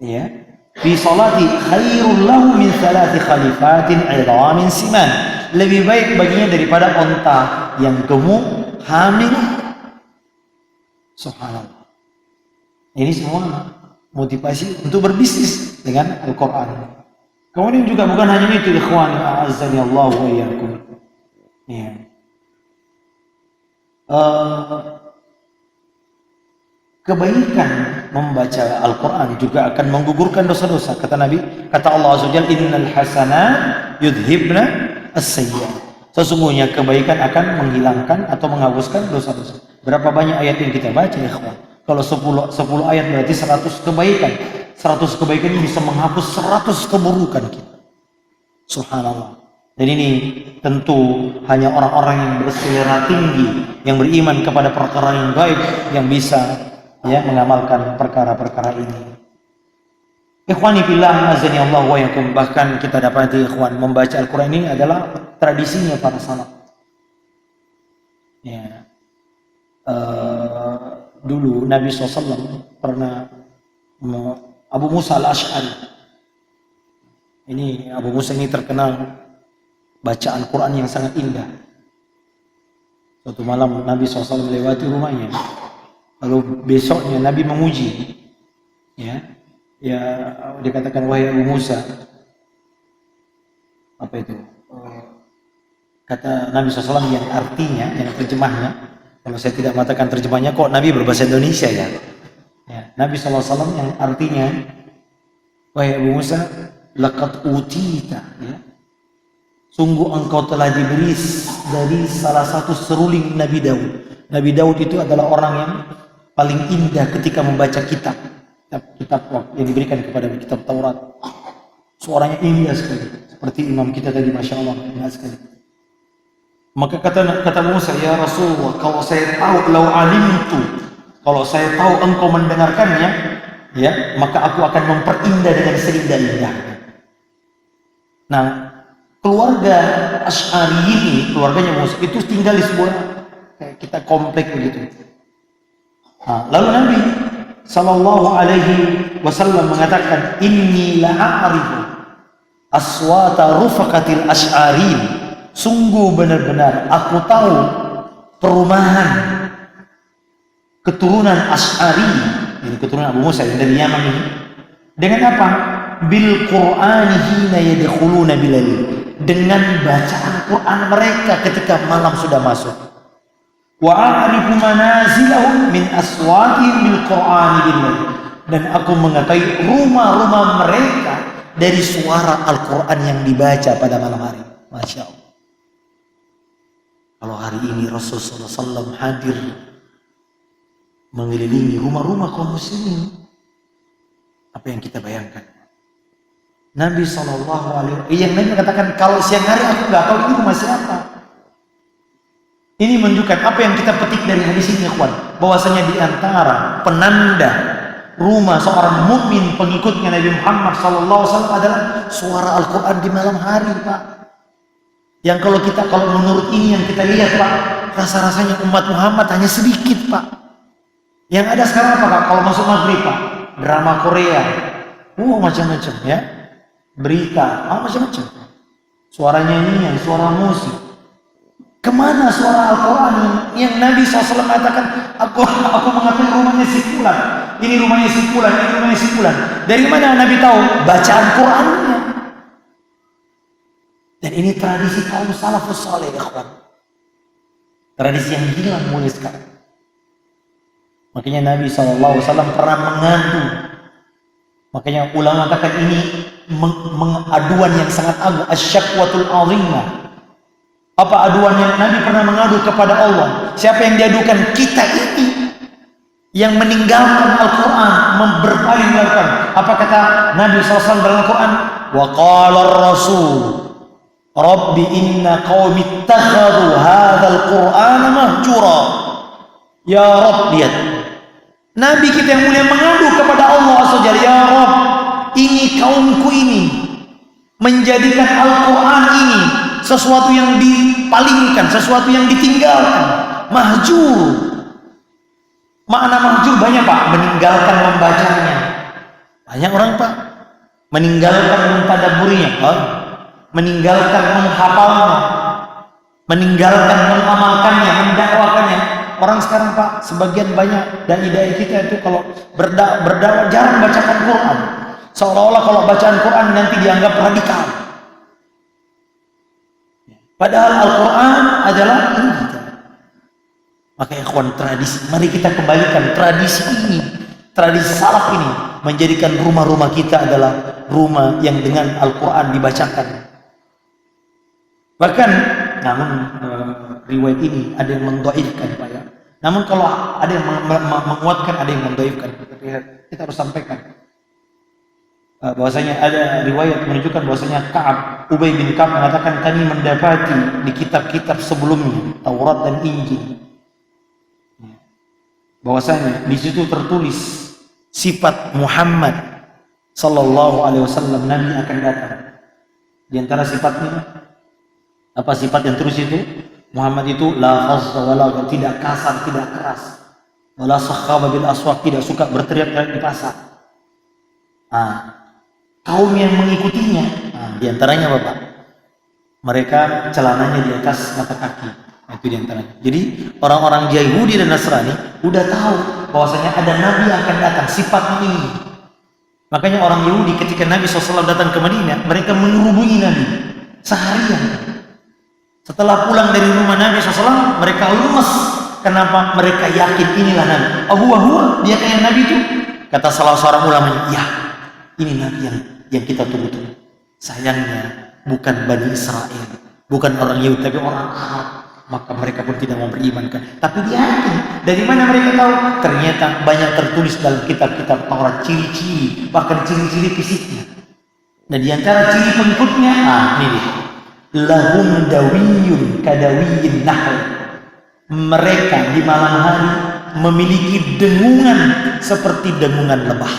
Ya. Fi salati khairul lahu min thalathi khalifatin 'idhamin siman. Lebih baik baginya daripada onta yang gemuk, hamil. Subhanallah. Ini semua motivasi untuk berbisnis dengan Al-Quran. Kemudian juga bukan hanya itu, ikhwani a'azzani Allah wa iyyakum. Ya. Kebaikan membaca Al-Quran juga akan menggugurkan dosa-dosa. Kata Nabi, kata Allah Azza wa Jalla, innal hasanat yudhibna as-sayyi'at. Sesungguhnya kebaikan akan menghilangkan atau menghapuskan dosa-dosa. Berapa banyak ayat yang kita baca, ya kawan? Kalau 10 ayat berarti 100 kebaikan. 100 kebaikan ini bisa menghapus 100 keburukan kita. Subhanallah. Dan ini tentu hanya orang-orang yang berselera tinggi, yang beriman kepada perkara yang gaib, yang bisa mengamalkan perkara-perkara ini. Ikhwani fillah, azani Allah wa yakum. Bahkan kita dapati ikhwan, membaca Al-Quran ini adalah tradisinya para salaf. Ya. Dulu Nabi SAW pernah Abu Musa al-Ash'ari. Ini Abu Musa ini terkenal bacaan Quran yang sangat indah. Suatu malam Nabi SAW melewati rumahnya. Lalu besoknya Nabi memuji. Ya, dikatakan, wahai Abu Musa, apa itu? Kata Nabi SAW yang artinya, yang terjemahnya, kalau saya tidak mengatakan terjemahnya, kok Nabi berbahasa Indonesia ya? Nabi SAW yang artinya, wahai Abu Musa, laqad utita, sungguh engkau telah diberi dari salah satu seruling Nabi Daud. Nabi Daud itu adalah orang yang paling indah ketika membaca kitab yang diberikan kepada kitab Taurat. Suaranya indah sekali, seperti imam kita tadi, masya Allah, indah sekali. Maka kata Musa, ya Rasulullah, kalau saya tahu, kalau saya tahu engkau mendengarkannya, maka aku akan memperindah dengan seindah-indahnya. Nah, keluarga Asy'ari ini, keluarganya Musa itu tinggal di sebuah kayak kita komplek begitu. Lalu Nabi sallallahu alaihi wasallam mengatakan, inni la'arifu aswata rufaqatil Asy'arin. Sungguh benar-benar aku tahu perumahan keturunan Asy'ari, ini keturunan Abu Musa yang dari Yaman ini, Dengan apa? Bil Qur'ani hina yadkhuluna bilal. Dengan bacaan Quran mereka ketika malam sudah masuk. Wa a'rifu manazilahum min aswatihim bil Qur'ani bilal. Dan aku mengetahui rumah-rumah mereka dari suara Al-Quran yang dibaca pada malam hari. Masya Allah. Kalau hari ini Rasulullah SAW hadir mengelilingi rumah-rumah kaum muslimin, apa yang kita bayangkan? Nabi SAW yang Nabi katakan, kalau siang hari aku nggak tahu ini rumah siapa. Ini menunjukkan apa yang kita petik dari hadis ini, kawan, bahwasanya di antara penanda rumah seorang mukmin pengikutnya Nabi Muhammad SAW adalah suara Al-Quran di malam hari, Pak. Yang kalau menurut ini yang kita lihat, Pak, rasa-rasanya umat Muhammad hanya sedikit, Pak. Yang ada sekarang apa, Pak? Kalau masuk maghrib, Pak, drama Korea, macam-macam, ya, berita, macam-macam. Suara nyanyian, suara musik. Kemana suara Al-Quran yang Nabi SAW mengatakan, aku mengakui rumahnya si fulan, ini rumahnya si fulan, ini rumahnya si fulan. Dari mana Nabi tahu? Bacaan Qurannya. Dan ini tradisi kaum salafus saleh, ikhwan. Tradisi yang hilang mulai sekarang. Makanya Nabi SAW pernah mengadu. Makanya ulama katakan ini aduan yang sangat agung, asyakwatul azimah. Apa aduan yang Nabi pernah mengadu kepada Allah? Siapa yang diadukan? Kita ini yang meninggalkan Al-Quran, berpaling dari Al-Quran. Apa kata Nabi SAW dalam Al-Quran? Wa qala ar-rasul Rabbi inna qaumi ittakhadhu hadzal Qur'ana mahjura. Ya Rabb, lihat. Nabi kita yang mulia mengadu kepada Allah SWT, ya Rabb, ini kaumku ini menjadikan Al-Quran ini sesuatu yang dipalingkan, sesuatu yang ditinggalkan, mahjur. Makna mahjur banyak, Pak. Meninggalkan membacanya. Banyak orang, Pak, meninggalkan mentadabburinya, meninggalkan menghafalnya, meninggalkan mengamalkannya, mendakwakannya. Orang sekarang, Pak, sebagian banyak dai-dai kita itu kalau berdakwah jarang bacakan Quran. Seolah-olah kalau bacaan Quran nanti dianggap radikal. Padahal Al-Quran adalah ini kita. Maka ikhwan, tradisi, mari kita kembalikan tradisi ini, tradisi salaf ini, menjadikan rumah-rumah kita adalah rumah yang dengan Al-Quran dibacakan. Bahkan, namun riwayat ini ada yang mendhaifkan, Pak, ya. Namun kalau ada yang menguatkan, ada yang mendhaifkan. Kita harus sampaikan. Bahwasanya ada riwayat menunjukkan bahwasanya Ubay bin Ka'ab mengatakan, kami mendapati di kitab-kitab sebelumnya Taurat dan Injil, bahwasanya di situ tertulis sifat Muhammad sallallahu alaihi wasallam, Nabi akan datang. Di antara sifatnya, apa sifat yang terus itu? Muhammad itu la fazza wala, tidak kasar, tidak keras, wala sakhaba bil aswaq, tidak suka berteriak-teriak di pasar. Kaum yang mengikutinya, di antaranya Bapak, mereka celananya di atas mata kaki. Itu di antaranya. Jadi orang-orang Yahudi dan Nasrani udah tahu bahwasanya ada Nabi yang akan datang, sifatnya ini. Makanya orang Yahudi ketika Nabi SAW datang ke Madinah, mereka menghubungi Nabi seharian. Setelah pulang dari rumah Nabi SAW, mereka lemes. Kenapa? Mereka yakin inilah Nabi. Dia kayak Nabi itu. Kata salah seorang ulamanya, ya, ini Nabi yang kita tunggu-tunggu. Sayangnya bukan Bani Israel, bukan orang Yahudi, tapi orang Arab. Maka mereka pun tidak mau berimankan. Tapi dia yakin. Dari mana mereka tahu? Ternyata banyak tertulis dalam kitab-kitab Taurat ciri-ciri, bahkan ciri-ciri fisiknya. Nah, di antara ciri pengikutnya, ini dia. Lahum dawiyun kadawiyin nahl. Mereka di malam hari memiliki dengungan seperti dengungan lebah.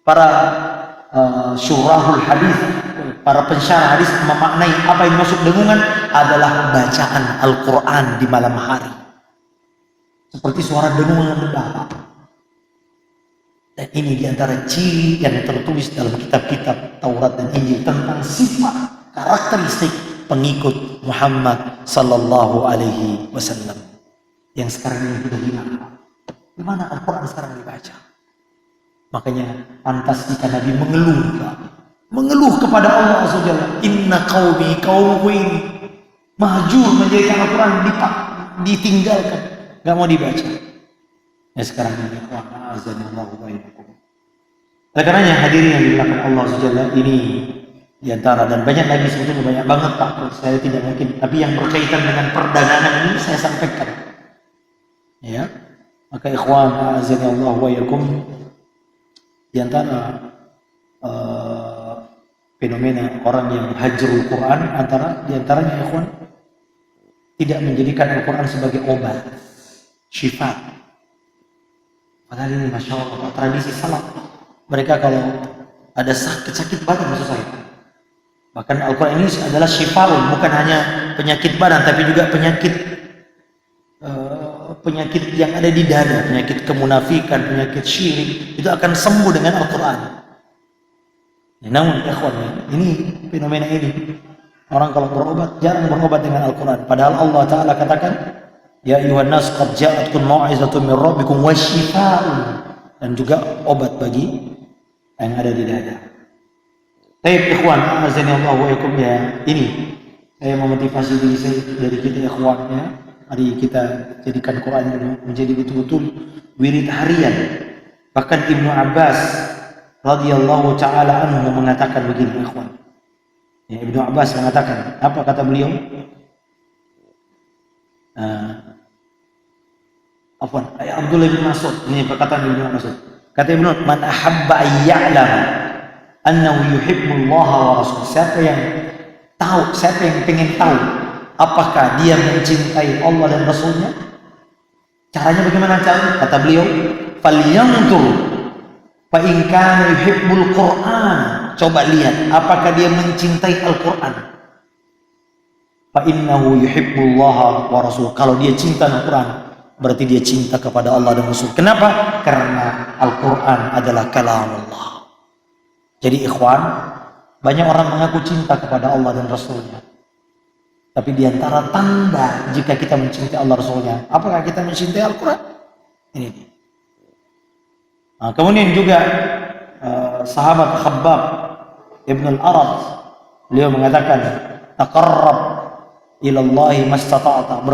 Para syurahul hadis, para pensyarah hadis memaknai apa yang masuk dengungan adalah bacaan Al-Quran di malam hari, seperti suara dengungan lebah. Dan ini diantara ciri yang tertulis dalam kitab-kitab Taurat dan Injil tentang sifat karakteristik pengikut Muhammad sallallahu alaihi wasallam yang sekarang ini sudah hilang. Di mana Al-Quran sekarang dibaca? Makanya pantas jika Nabi mengeluh, Pak. Mengeluh kepada Allah Azza wa Jalla. Inna qaumi, kaumku ini mahjur, menjadikan Al-Quran ditinggalkan, nggak mau dibaca. Ya sekarang ini, azanillahu wa iyyakum. Oleh karenanya hadirin yang dimuliakan Allah Azza wa Jalla, ini diantara, dan banyak lagi sebetulnya, banyak banget Pak, saya tidak mungkin, tapi yang berkaitan dengan perdagangan ini saya sampaikan. Ya, maka ikhwan azanillahu wa iyyakum, diantara fenomena orang yang hajrul Quran, diantaranya ikhwan tidak menjadikan Al-Quran sebagai obat, syifa. Padahal ini Masya Allah, tradisi salaf. Mereka kalau ada sakit badan, maksud saya, bahkan Al-Quran ini adalah syifaun, bukan hanya penyakit badan, tapi juga penyakit yang ada di dada, penyakit kemunafikan, penyakit syirik, itu akan sembuh dengan Al-Quran. Ya, namun ikhwan, ini fenomena ini, orang kalau berobat jarang berobat dengan Al-Quran. Padahal Allah Ta'ala katakan, ya ayuhan nas qad ja'atkum mau'izatun min rabbikum wa syifaa'un, dan juga obat bagi yang ada di dada. Baik ikhwan, azanillahu wa iyyakum, ya ini saya memotivasi diri saya, dari kita ikhwan, ya. Mari kita jadikan Quran ini menjadi betul-betul wirid harian. Bahkan Ibnu Abbas radhiyallahu ta'ala anhu mengatakan begini ikhwan. Ya, Ibnu Abbas mengatakan, apa kata beliau? Abdullah bin Mas'ud, ini perkataan Ibnu Mas'ud. Kata Ibnu, man ahabba ayya'lam annahu yuhibbullah wa rasul. Siapa yang pengen tahu apakah dia mencintai Allah dan Rasulnya? Caranya bagaimana caranya? Kata beliau, falyanzur fa in kana yuhibbul Qur'an. Coba lihat apakah dia mencintai Al-Quran. Fa innahu yuhibbullah wa rasul. Kalau dia cinta Al-Quran, berarti dia cinta kepada Allah dan Rasul. Kenapa? Karena Al-Quran adalah kalamullah. Jadi ikhwan, banyak orang mengaku cinta kepada Allah dan Rasulnya, tapi diantara tanda jika kita mencintai Allah Rasulnya, apakah kita mencintai Al-Quran? Ini dia. Nah, kemudian juga sahabat Khabbab Ibn al-Arad, beliau mengatakan, taqarrab ilallahi mastata'ta,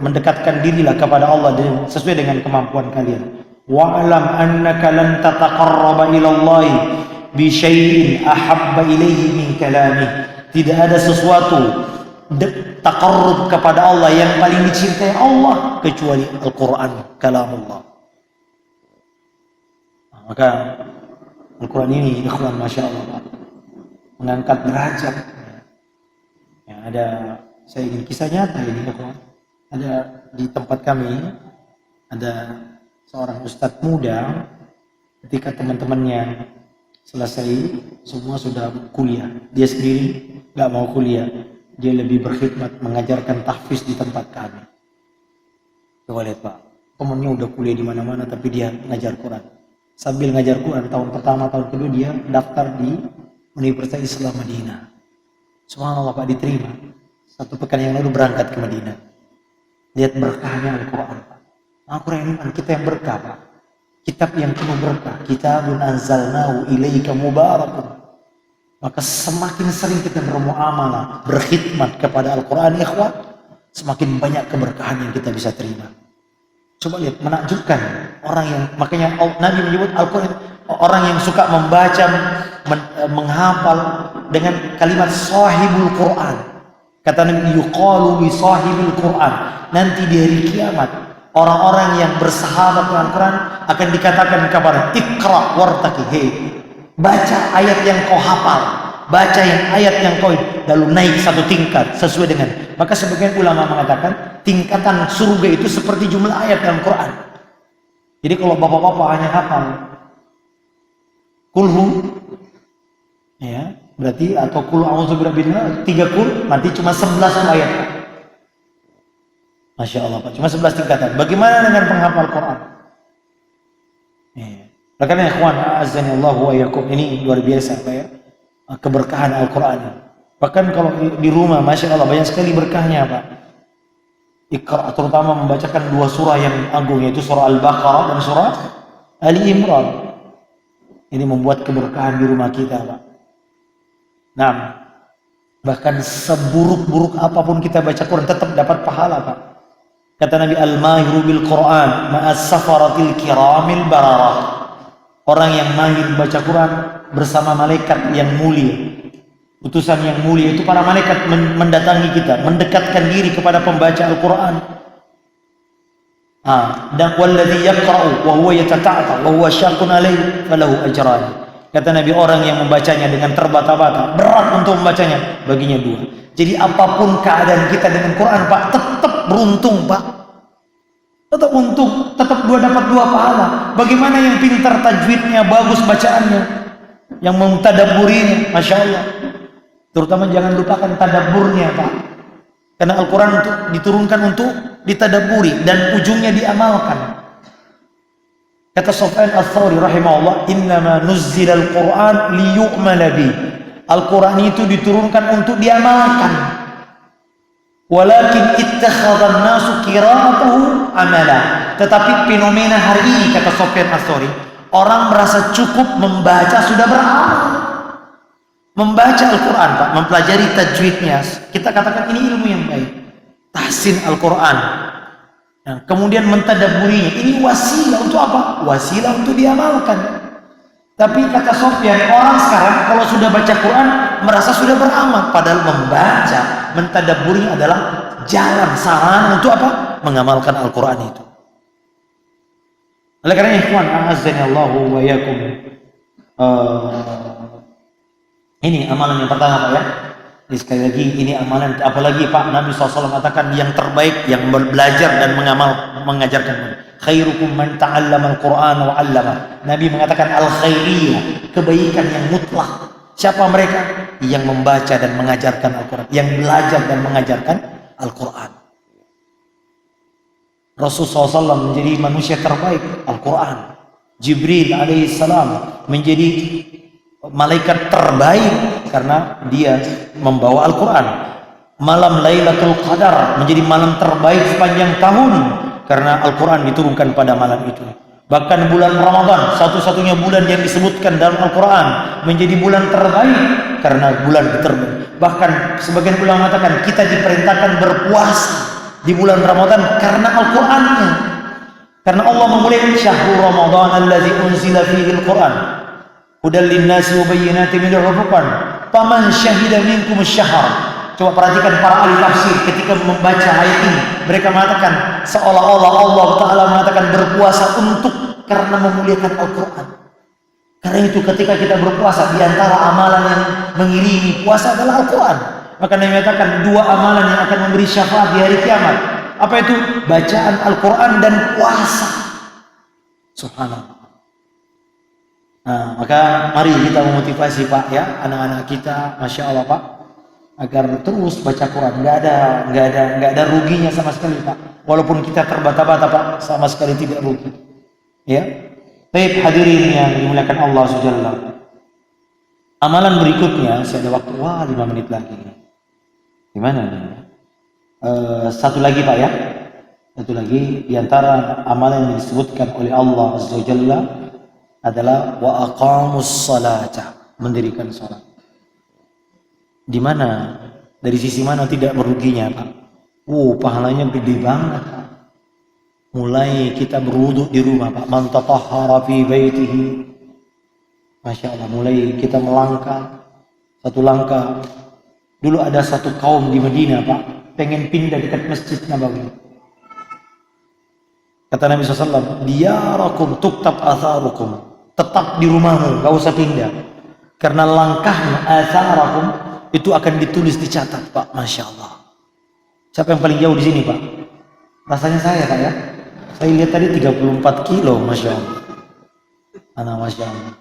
mendekatkan dirilah kepada Allah sesuai dengan kemampuan kalian. Wa'lam annaka lan tataqarraba ilallahi bi syai'in ahabba ilaihi min kalami. Tidak ada sesuatu taqarrub kepada Allah yang paling dicintai Allah kecuali Al-Quran, kalamullah. Maka Al-Quran ini ikhwan, Masya Allah, mengangkat derajat. Ya, ada, saya ingin kisah nyata ini ikhwan. Ada di tempat kami, ada seorang ustadz muda, ketika teman-temannya selesai semua sudah kuliah, dia sendiri gak mau kuliah, dia lebih berkhidmat mengajarkan tahfiz di tempat kami. Coba lihat Pak, temannya udah kuliah di mana-mana tapi dia ngajar Quran. Sambil ngajar Quran, tahun pertama, tahun kedua dia daftar di Universitas Islam Madinah. Subhanallah Pak, diterima. 1 pekan yang lalu berangkat ke Madinah. Lihat berkahnya Al-Quran Pak. Al-Quran ini kita yang berkah Pak. Kitab yang penuh berkah. Kitabun anzalnahu ilaika mubarakun. Maka semakin sering kita bermuamalah, berkhidmat kepada Al-Quran ikhwan, semakin banyak keberkahan yang kita bisa terima. Coba lihat, menakjubkan orang yang, makanya Nabi menyebut Al-Quran, orang yang suka membaca, menghafal dengan kalimat sahibul Quran. Kata Nabi, yuqalu li sahibul Quran. Nanti di hari kiamat, orang-orang yang bersahabat dengan Quran akan dikatakan kepada Iqra wartaqi, hey, baca ayat yang kau hafal, baca ayat yang kau, lalu naik 1 tingkat sesuai dengan. Maka sebagian ulama mengatakan tingkatan surga itu seperti jumlah ayat dalam Quran. Jadi kalau bapak-bapak hanya hafal kulhu, ya berarti, atau kul a'udzu birabbil 3 kul, nanti cuma 11 ayat. Masya Allah Pak, cuma 11 tingkatan. Bagaimana dengan penghafal Quran? Ya. Karena ikhwan azanillahu wa iyyakum, ini luar biasa Pak ya, keberkahan Al-Quran. Bahkan kalau di rumah, Masya Allah, banyak sekali berkahnya Pak. Iqra, terutama membacakan 2 surah yang agung, yaitu surah Al-Baqarah dan surah Ali Imran. Ini membuat keberkahan di rumah kita, Pak. Nah, bahkan seburuk-buruk apapun kita baca Quran tetap dapat pahala, Pak. Kata Nabi, al-mahiru bil Quran ma'as safaratil kiramil bararah. Orang yang mahir baca Quran bersama malaikat yang mulia. Utusan yang mulia itu para malaikat mendatangi kita, mendekatkan diri kepada pembaca Al-Quran. Dan walladzi yaqra'u wa huwa yatata'ata wa huwa syaqqun alayhi falahu ajran. Kata Nabi, orang yang membacanya dengan terbata-bata, berat untuk membacanya, baginya 2. Jadi apapun keadaan kita dengan Quran, Pak, tetap beruntung, Pak. Tetap untung, tetap dapat 2 pahala. Bagaimana yang pintar tajwidnya, bagus bacaannya, yang mentadabburinya, Masya Allah. Terutama jangan lupakan tadabburnya, Pak. Karena Al-Quran diturunkan untuk ditadabburi dan ujungnya diamalkan. Kata Sufyan Ats-Tsauri rahimahullah, innama nuzzila al-Quran liyu'mala bi. Al-Quran itu diturunkan untuk diamalkan. Walakin ittakhadhan nasu qira'atahu amala. Tetapi fenomena hari ini, kata Sufyan Ats-Tsauri, orang merasa cukup membaca sudah beramal. Membaca Al-Quran, Pak, mempelajari tajwidnya, kita katakan ini ilmu yang baik. Tahsin Al-Quran. Nah, kemudian mentadabburinya, ini wasilah untuk apa? Wasilah untuk diamalkan. Tapi kata Sofyan, orang sekarang kalau sudah baca Quran merasa sudah beramal, padahal membaca, mentadabburinya adalah jalan sarana untuk apa? Mengamalkan Al-Quran itu. Oleh karena ikhwan, a'azzanillahu wa iyyakum, ini amalan yang pertama, Pak, ya. Jadi sekali lagi ini amalan, apalagi Pak Nabi SAW mengatakan yang terbaik yang belajar dan mengajarkan. Khairukum man ta'allama al-Quran wa 'allama. Nabi mengatakan al-khairiyah, kebaikan yang mutlak. Siapa mereka? Yang membaca dan mengajarkan Al-Quran, yang belajar dan mengajarkan Al-Quran. Rasulullah SAW menjadi manusia terbaik Al-Quran. Jibril alaihissalam menjadi malaikat terbaik karena dia membawa Al-Quran. Malam Lailatul Qadar menjadi malam terbaik sepanjang tahun karena Al-Quran diturunkan pada malam itu. Bahkan bulan Ramadan, satu-satunya bulan yang disebutkan dalam Al-Quran, menjadi bulan terbaik karena bulan terbaik. Bahkan sebagian ulama mengatakan kita diperintahkan berpuasa di bulan Ramadan karena Al-Qurannya. Karena Allah memulai syahrul Ramadan allazi unzila fihi Al-Quran hudal linnasi wa bayyinatin minal Furqan faman syahida minkum asy-syahr. Coba perhatikan para ahli tafsir ketika membaca ayat ini, mereka mengatakan seolah-olah Allah Ta'ala mengatakan berpuasa untuk karena memuliakan Al-Quran. Karena itu ketika kita berpuasa, di antara amalan yang mengiringi puasa adalah Al-Quran. Maka Nabi mengatakan 2 amalan yang akan memberi syafaat di hari kiamat. Apa itu? Bacaan Al-Quran dan puasa. Subhanallah. Nah, maka mari kita memotivasi, Pak, ya, anak-anak kita, Masya Allah, Pak, agar terus baca Quran. Nggak ada ruginya sama sekali, Pak. Walaupun kita terbata-bata, Pak, sama sekali tidak rugi. Ya. Baik hadirin yang dimuliakan Allah Subhanahu. Amalan berikutnya, saya ada waktu, 5 menit lagi. Gimana nih? Satu lagi, Pak, ya. Satu lagi di antara amalan yang disebutkan oleh Allah Azza wa Jalla adalah wa aqamus salata, mendirikan salat. Di mana, dari sisi mana tidak meruginya, Pak? Pahalanya gede banget, Pak. Mulai kita berwudu di rumah, Pak. Man tatahhara fi baitihi. Masya Allah, mulai kita melangkah satu langkah. Dulu ada satu kaum di Madinah, Pak, pengen pindah dekat Masjid Nabawi. Kata Nabi SAW, diyarakum tuktab atharukum. Tetap di rumahmu, gak usah pindah. Karena langkahmu, atharakum, itu akan ditulis, dicatat, Pak. Masya Allah. Siapa yang paling jauh di sini, Pak? Rasanya saya, Pak, ya. Saya lihat tadi 34 kilo, Masya Allah. Masya Allah.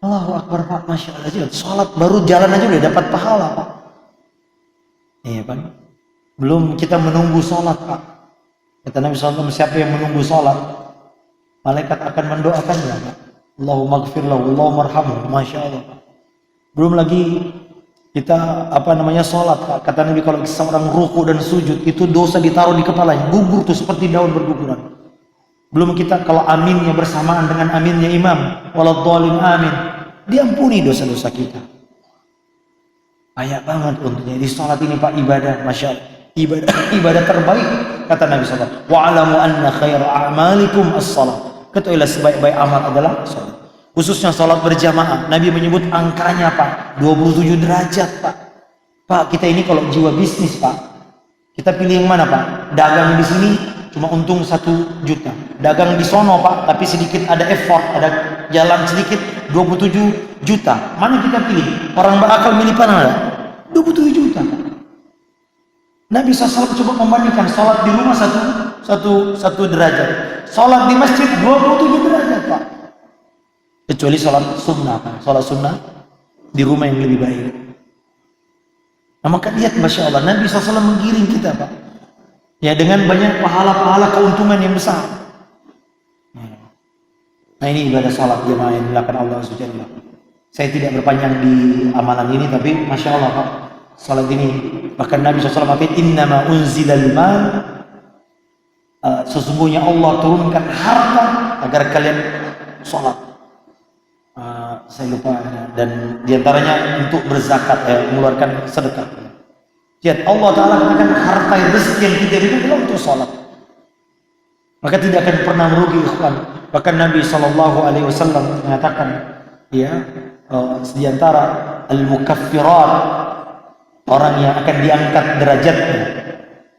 Allahu Akbar, Pak. Masya Allah. Sholat baru jalan aja udah dapat pahala, Pak. Iya, Pak. Belum kita menunggu sholat, Pak. Kata Nabi SAW, siapa yang menunggu sholat, malaikat akan mendoakannya, Pak. Allahumma gfir lahu, Allahumma arhamhu. Masya Allah. Belum lagi kita sholat, Pak. Kata Nabi, kalau seorang ruku dan sujud itu dosa ditaruh di kepalanya, gugur tuh seperti daun berguguran. Belum kita kalau aminnya bersamaan dengan aminnya imam, waladhdallin amin, diampuni dosa-dosa kita. Banyak banget untungnya di sholat ini Pak, ibadah, masya Allah, ibadah terbaik kata Nabi SAW. Wa'alamu anna khaira a'malikum as-salat. Ketahuilah sebaik-baik amal adalah sholat. Khususnya sholat berjamaah. Nabi menyebut angkanya Pak, 27 derajat Pak. Pak, kita ini kalau jiwa bisnis Pak, kita pilih yang mana Pak? Dagang di sini cuma untung 1 juta. Dagang di sono Pak, tapi sedikit ada effort, ada jalan sedikit, 27 juta. Mana kita pilih? Orang berakal milih mana? 27 juta. Nabi SAW coba membandingkan sholat di rumah satu derajat, sholat di masjid 27 derajat Pak. Kecuali sholat sunnah Pak. Sholat sunnah di rumah yang lebih baik. Nah maka lihat Masya Allah, Nabi SAW menggiring kita Pak, ya dengan banyak pahala-pahala keuntungan yang besar. Nah ini ibadah salat jemaah yang dilakukan Allah SWT. Saya tidak berpanjang di amalan ini, tapi Masya Allah Pak, salat ini bahkan Nabi SAW mengatakan innama unzilal mal, sesungguhnya Allah turunkan harta agar kalian salat. Saya lupa, dan diantaranya untuk berzakat, mengeluarkan sedekah. Lihat Allah Ta'ala katakan harta rezeki yang kita berikan adalah untuk salat, maka tidak akan pernah merugi ikhwan. Bahkan Nabi SAW mengatakan, ya, di antara al-mukaffirat, orang yang akan diangkat derajatnya,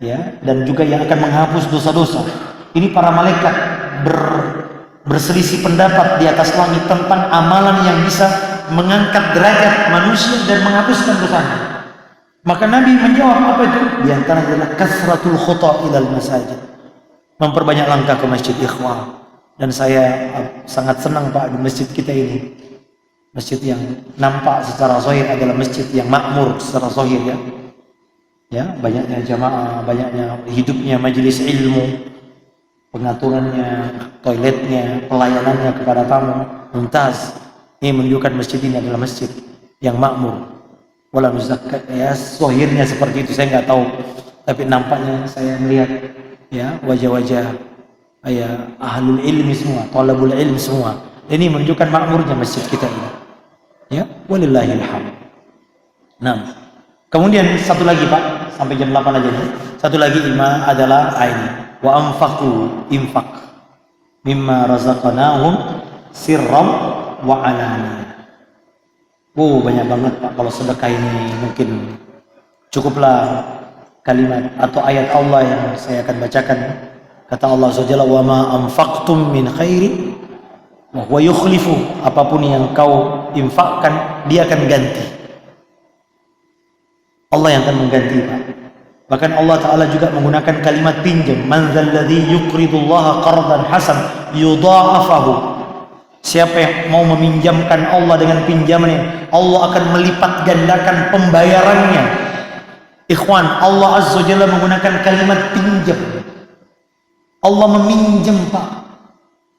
ya, dan juga yang akan menghapus dosa-dosa. Ini para malaikat berselisih pendapat di atas langit tentang amalan yang bisa mengangkat derajat manusia dan menghapuskan dosanya. Maka Nabi menjawab apa itu? Di antara adalah kasratul khuta ilal masajid, memperbanyak langkah ke masjid ikhwan. Dan saya sangat senang Pak di masjid kita ini, masjid yang nampak secara zahir adalah masjid yang makmur secara zahir, ya. Ya, banyaknya jamaah, banyaknya hidupnya majelis ilmu, pengaturannya, toiletnya, pelayanannya kepada tamu mumtaz. Ini menunjukkan masjid ini adalah masjid yang makmur. Wala muzakkat, ya, zahirnya seperti itu saya nggak tahu, tapi nampaknya saya melihat, ya, wajah-wajah ahlul ilmi semua, talabul ilmi semua. Ini menunjukkan makmurnya masjid kita ini, ya, walillahil hamd. Nah, kemudian satu lagi Pak, sampai jam 8 aja nih. Satu lagi iman adalah ini, wa anfaqu, infak mimma razaqnahum sirram wa alani. Banyak banget Pak kalau sedekah ini. Mungkin cukuplah kalimat atau ayat Allah yang saya akan bacakan. Kata Allah SWT, wa ma anfaqtum min khairin wa huwa yukhlifu. Apapun yang kau infakkan, dia akan ganti. Allah yang akan mengganti Pak. Bahkan Allah Ta'ala juga menggunakan kalimat pinjam. Man dzalladzi yuqridullaha qardan hasan yudha'afahu. Siapa yang mau meminjamkan Allah dengan pinjaman yang Allah akan melipat gandakan pembayarannya. Ikhwan, Allah Azza wa Jalla menggunakan kalimat pinjam. Allah meminjam Pak,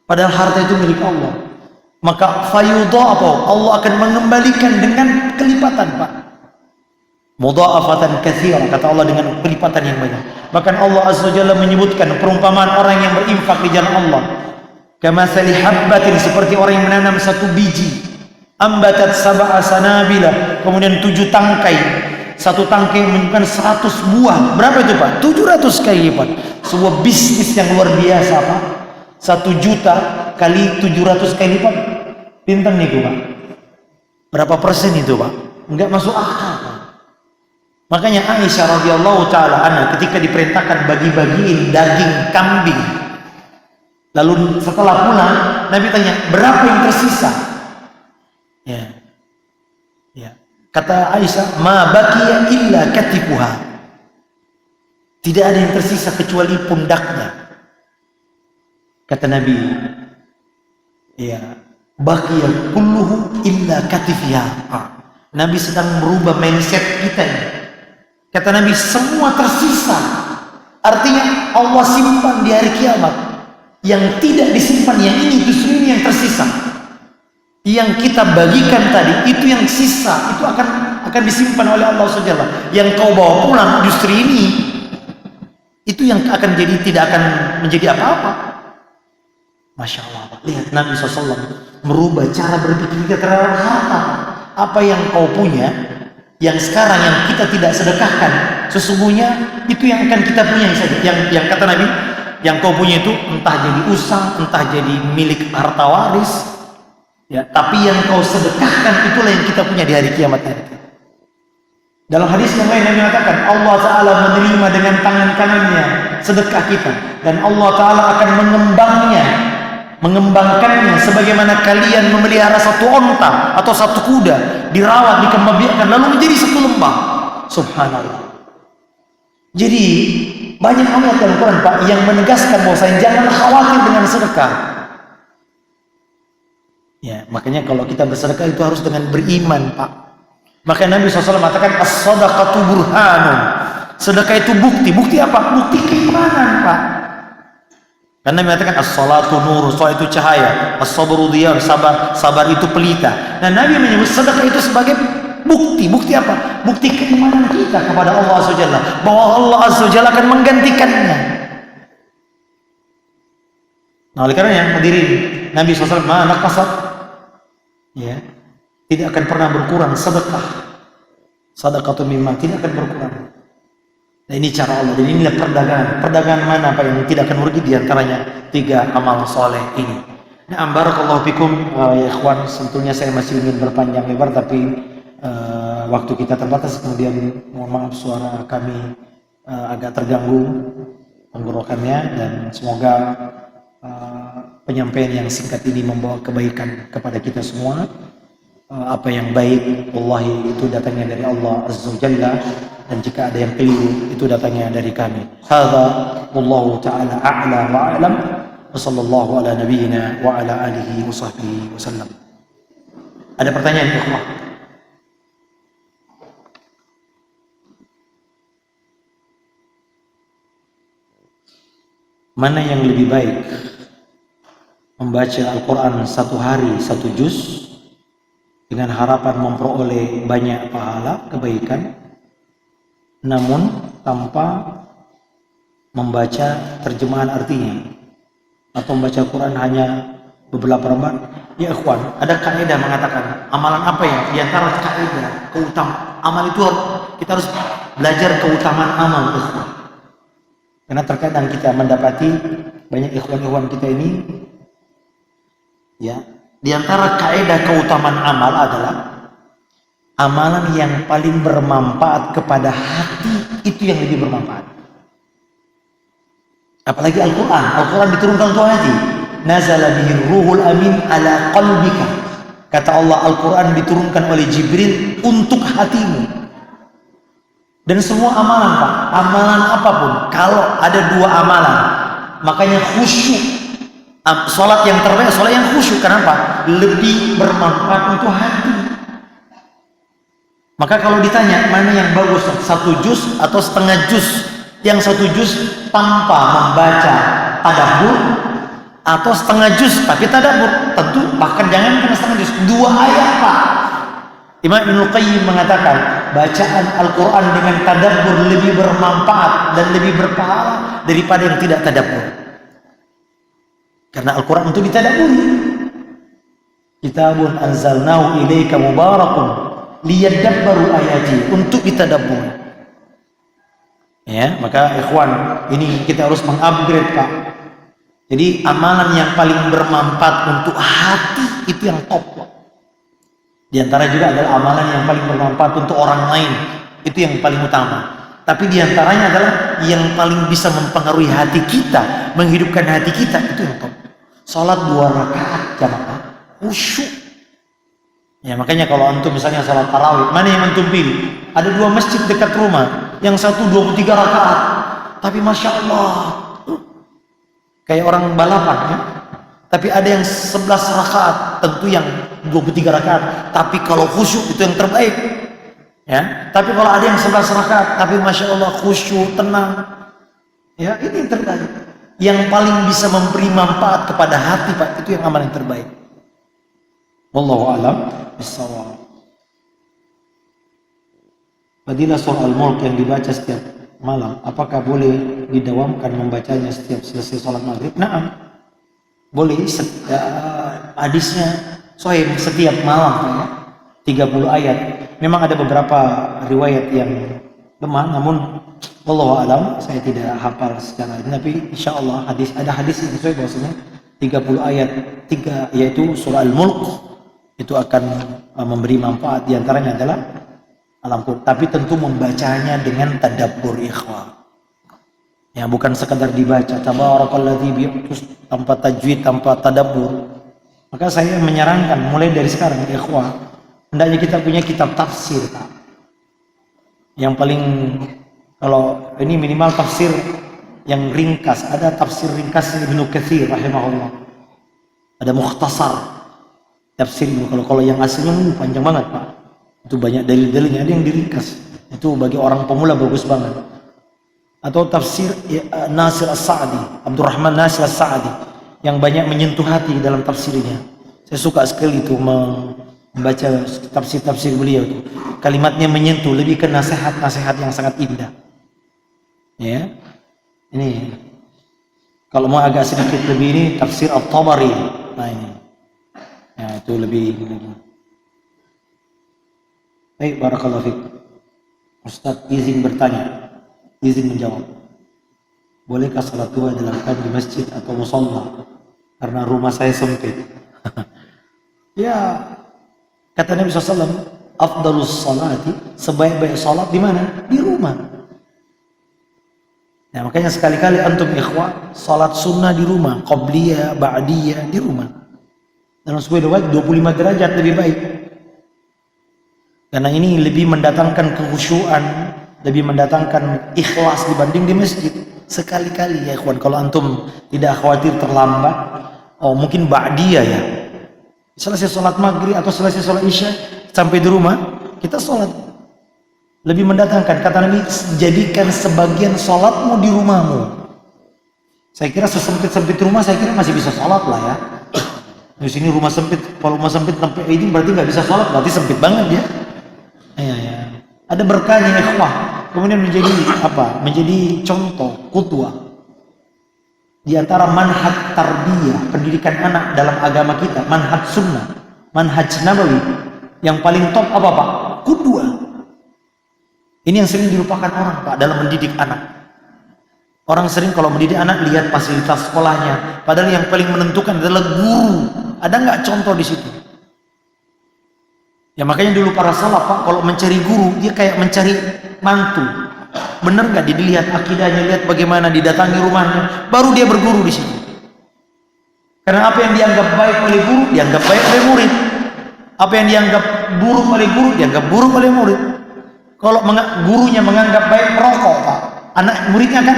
padahal harta itu milik Allah. Maka fayudha'afu, Allah akan mengembalikan dengan kelipatan Pak. Mudha'afatan katsira, kata Allah, dengan kelipatan yang banyak. Bahkan Allah Azza wa Jalla menyebutkan perumpamaan orang yang berinfak di jalan Allah. Kamatsali habbatin, seperti orang yang menanam satu biji. Ambatat sab'a sanabila, kemudian 7 tangkai. Satu tangkai menunjukkan 100 buah. Berapa itu Pak? 700 kali lipat. Sebuah bisnis yang luar biasa Pak. 1 juta kali 700 kali lipat. Pinten nih Pak. Berapa persen itu Pak? Enggak masuk akal Pak. Makanya Aisyah radhiyallahu taala anha ketika diperintahkan bagi-bagiin daging kambing, lalu setelah pulang Nabi tanya, berapa yang tersisa? Ya. Kata Aisyah, ma baqiya illa katifuha. Tidak ada yang tersisa kecuali pundaknya. Kata Nabi, ya, baqiya kulluhu illa katifiha. Nabi sedang merubah mindset kita ini. Kata Nabi, semua tersisa. Artinya Allah simpan di hari kiamat. Yang tidak disimpan, yang ini justru ini yang tersisa. Yang kita bagikan tadi itu yang sisa, itu akan disimpan oleh Allah SWT. Yang kau bawa pulang justru ini, itu yang akan jadi tidak akan menjadi apa-apa. Masya Allah, Pak. Lihat Nabi SAW merubah cara berpikir kita terhadap harta. Apa yang kau punya, yang sekarang yang kita tidak sedekahkan, sesungguhnya itu yang akan kita punya saja. Yang kata Nabi, yang kau punya itu entah jadi usang, entah jadi milik harta waris, ya. Tapi yang kau sedekahkan itulah yang kita punya di hari kiamat nanti. Dalam hadis yang lain Nabi mengatakan Allah Ta'ala menerima dengan tangan kanannya sedekah kita, dan Allah Ta'ala akan mengembangkannya sebagaimana kalian memelihara satu onta atau satu kuda, dirawat, dikembangbiakkan, lalu menjadi satu lembah. Subhanallah. Jadi banyak ayat dalam Quran, Pak, yang menegaskan bahwasanya jangan khawatir dengan sedekah. Ya, makanya kalau kita bersedekah itu harus dengan beriman, Pak. Maka Nabi SAW mengatakan as-sadaqatu burhanun. Sedekah itu bukti. Bukti apa? Bukti keimanan, Pak. Karena Nabi mengatakan as-salatu nur, salat itu cahaya, as-sabru diyar, sabar itu pelita. Nah, Nabi menyebut sedekah itu sebagai bukti. Bukti apa? Bukti keimanan kita kepada Allah Azza wa Jalla, bahwa Allah Azza wa Jalla akan menggantikannya. Nah, oleh karenanya hadirin, Nabi SAW naqasat, ya, tidak akan pernah berkurang sedekah. Sedekah mimma, tidak akan berkurang. Nah, ini cara Allah. Dan inilah perdagangan. Perdagangan mana Pak yang tidak akan merugi, diantaranya 3 amal soleh ini. Nah, barakallahu fikum ya ikhwan. Sebetulnya saya masih ingin berpanjang lebar, tapi waktu kita terbatas. Kemudian mohon maaf suara kami agak terganggu tenggorokannya, dan semoga penyampaian yang singkat ini membawa kebaikan kepada kita semua. Apa yang baik wallahi itu datangnya dari Allah Azza wa Jalla, dan jika ada yang keliru itu datangnya dari kami. Hadza wallahu taala a'la wa a'lam, wa sallallahu ala nabiyyina wa ala alihi wa sahbihi wasallam. Ada pertanyaan ikhwah? Mana yang lebih baik, membaca Al-Quran 1 hari 1 juz dengan harapan memperoleh banyak pahala kebaikan, namun tanpa membaca terjemahan artinya, atau membaca Quran hanya beberapa lembar? Ya ikhwan, ada kaidah mengatakan amalan apa yang di antara kaidah keutamaan amal itu kita harus belajar keutamaan amal, ikhwan. Karena terkadang kita mendapati banyak ikhwan-ikhwan kita ini, ya, di antara kaidah keutamaan amal adalah amalan yang paling bermanfaat kepada hati itu yang lebih bermanfaat. Apalagi Al-Quran. Al-Quran diturunkan untuk hati. Nazala bihi ruhul amin ala qalbika. Kata Allah, Al-Quran diturunkan oleh Jibril untuk hatimu. Dan semua amalan, Pak, amalan apapun, kalau ada 2 amalan, makanya khusyuk. Sholat yang terbaik, sholat yang khusyuk. Kenapa? Lebih bermanfaat untuk hati. Maka kalau ditanya mana yang bagus, 1 juz atau setengah juz, yang 1 juz tanpa membaca tadabbur, atau setengah juz tapi tadabbur, tentu bahkan jangan kena setengah juz, 2 ayat, Pak. Imam Ibnu Qayyim mengatakan bacaan Al-Quran dengan tadabbur lebih bermanfaat dan lebih berpahala daripada yang tidak tadabbur. Karena Al-Quran itu ditadabburi. Kitabun anzalnahu ilaika mubarakun liyadabbaru ayati, untuk ditadabbur. Ya, maka ikhwan, ini kita harus mengupgrade, Pak. Jadi amalan yang paling bermanfaat untuk hati itu yang top, Pak. Di antara juga adalah amalan yang paling bermanfaat untuk orang lain, itu yang paling utama. Tapi di antaranya adalah yang paling bisa mempengaruhi hati kita, menghidupkan hati kita, itu yang top. Salat 2 rakaat jamaah, khusyuk. Ya, makanya kalau antum misalnya salat tarawih, mana yang antum pilih? Ada 2 masjid dekat rumah, yang satu 23 rakaat, tapi masya Allah, kayak orang balapan, ya. Tapi ada yang 11 rakaat, tentu yang 23 rakaat, tapi kalau khusyuk itu yang terbaik, ya. Tapi kalau ada yang 11 rakaat, tapi masya Allah khusyuk, tenang, ya, ini yang terbaik. Yang paling bisa memberi manfaat kepada hati, Pak, itu yang amal yang terbaik. Wallahu a'lam bishawab. Fadilah surah Al-Mulk yang dibaca setiap malam, apakah boleh didawamkan membacanya setiap selesai sholat maghrib? Naam. Boleh, hadisnya sahih setiap malam ya. 30 ayat. Memang ada beberapa riwayat yang lemah, namun wallahu alam, saya tidak hafal secara ini, tapi insyaallah ada hadis yang sesuai bahwasanya 30 ayat 3 yaitu surah Al-Mulk itu akan memberi manfaat, di antaranya adalah alam Quran, tapi tentu membacanya dengan tadabbur ikhwah. Ya, bukan sekadar dibaca tabarakalladzi terus tanpa tajwid, tanpa tadabbur. Maka saya menyarankan mulai dari sekarang ikhwah, hendaknya kita punya kitab tafsir, Pak. Yang paling, kalau ini minimal tafsir yang ringkas, ada tafsir ringkas Ibnu Katsir rahimahullah. Ada mukhtasar tafsir Ibnu, kalau yang aslinya panjang banget, Pak. Itu banyak dalil-dalilnya, ada yang diringkas. Itu bagi orang pemula bagus banget. Atau tafsir Nasir As-Sa'di, Abdurrahman Nasir As-Sa'di, yang banyak menyentuh hati dalam tafsirnya. Saya suka sekali itu membaca tafsir-tafsir beliau itu. Kalimatnya menyentuh, lebih ke nasihat-nasihat yang sangat indah. Ya. Ini kalau mau agak sedikit lebih, ini tafsir At-Tabari. Nah ini. Ya, itu lebih. Baik, barakallahu fiik. Ustaz izin bertanya. Izin menjawab. Bolehkah salat duha dilakukan di masjid atau musalla? Karena rumah saya sempit. Ya, kata Nabi SAW, afdalus salati, sebaik-baik salat di mana? Di rumah. Nah, makanya sekali-kali antum ikhwah, salat sunnah di rumah, qabliyah, ba'diyah di rumah. Dalam sebuah riwayat 25 derajat lebih baik. Karena ini lebih mendatangkan kekhusyuan, lebih mendatangkan ikhlas dibanding di masjid. Sekali-kali ya ikhwan, kalau antum tidak khawatir terlambat, mungkin ba'diyah ya, selesai sholat maghrib atau selesai sholat isya sampai di rumah, kita sholat. Lebih mendatangkan, kata Nabi, jadikan sebagian sholatmu di rumahmu. Saya kira sesempit-sempit rumah, saya kira masih bisa sholat lah ya. Di sini rumah sempit, kalau rumah sempit sampai ini berarti nggak bisa sholat, berarti sempit banget ya. Ya. Ada berkahnya ikhwah, kemudian menjadi apa? Menjadi contoh, qudwah. Di antara manhaj tarbiyah, pendidikan anak dalam agama kita, manhaj sunnah, manhaj nabawi, yang paling top apa Pak? Qudwah. Ini yang sering dilupakan orang Pak dalam mendidik anak. Orang sering kalau mendidik anak lihat fasilitas sekolahnya, padahal yang paling menentukan adalah guru. Ada nggak contoh di situ? Ya makanya dulu para salaf Pak, kalau mencari guru dia kayak mencari mantu. Bener nggak? Dilihat akidahnya, lihat bagaimana didatangi rumahnya, baru dia berguru di situ. Karena apa yang dianggap baik oleh guru dianggap baik oleh murid. Apa yang dianggap buruk oleh guru dianggap buruk oleh murid. Kalau gurunya menganggap baik merokok Pak, anak muridnya kan.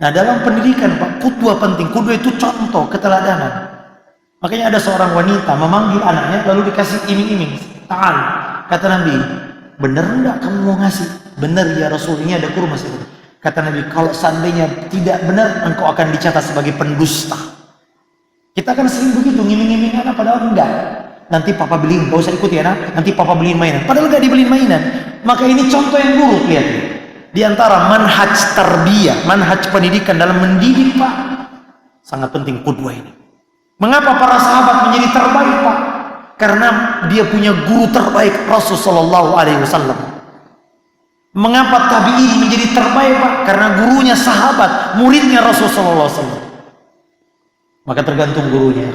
Nah dalam pendidikan Pak, qudwah penting. Qudwah itu contoh keteladanan. Makanya ada seorang wanita memanggil anaknya lalu dikasih iming-iming. Ta'al, kata Nabi, benar enggak kamu mau ngasih? Benar ya Rasul, ini ada kurma seperti. Kata Nabi, kalau seandainya tidak benar, engkau akan dicatat sebagai pendusta. Kita kan sering begitu, ngiming-ngiming anak padahal enggak. Nanti papa beliin, gak usah ikut ya nak. Nanti papa beliin mainan, padahal enggak dibeliin mainan. Maka ini contoh yang buruk, lihat. Di antara manhaj tarbiyah, manhaj pendidikan dalam mendidik Pak, sangat penting qudwah ini. Mengapa para sahabat menjadi terbaik Pak? Karena dia punya guru terbaik, Rasulullah SAW. Mengapa tabi'in menjadi terbaik Pak? Karena gurunya sahabat, muridnya Rasulullah SAW. Maka tergantung gurunya.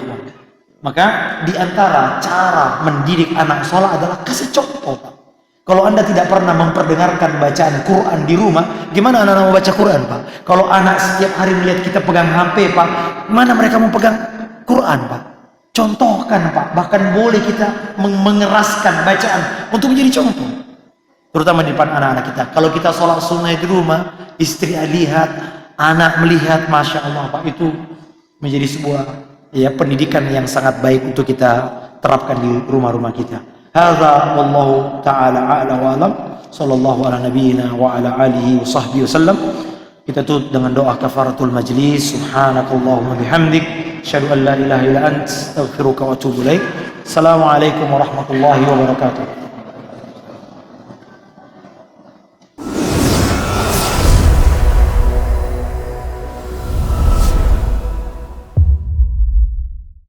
Maka di antara cara mendidik anak sholat adalah kasih contoh Pak. Kalau Anda tidak pernah memperdengarkan bacaan Quran di rumah, gimana anak-anak mau baca Quran Pak? Kalau anak setiap hari melihat kita pegang HP Pak, mana mereka mau pegang Quran Pak? Contohkan Pak, bahkan boleh kita mengeraskan bacaan untuk menjadi contoh, terutama di depan anak-anak kita. Kalau kita sholat sunnah di rumah, istri lihat, anak melihat, Masya Allah Pak, itu menjadi sebuah pendidikan yang sangat baik untuk kita terapkan di rumah-rumah kita. Hadza wallahu ta'ala a'la wa alam. Sallallahu ala nabiyyina wa ala alihi wa sahbihi wasallam. Kita tutup dengan doa kafaratul majlis. Subhanakallahumma bihamdik, asyhadu an la ilaha illa ant, astaghfiruka wa atubu ilaik. Assalamualaikum warahmatullahi wabarakatuh.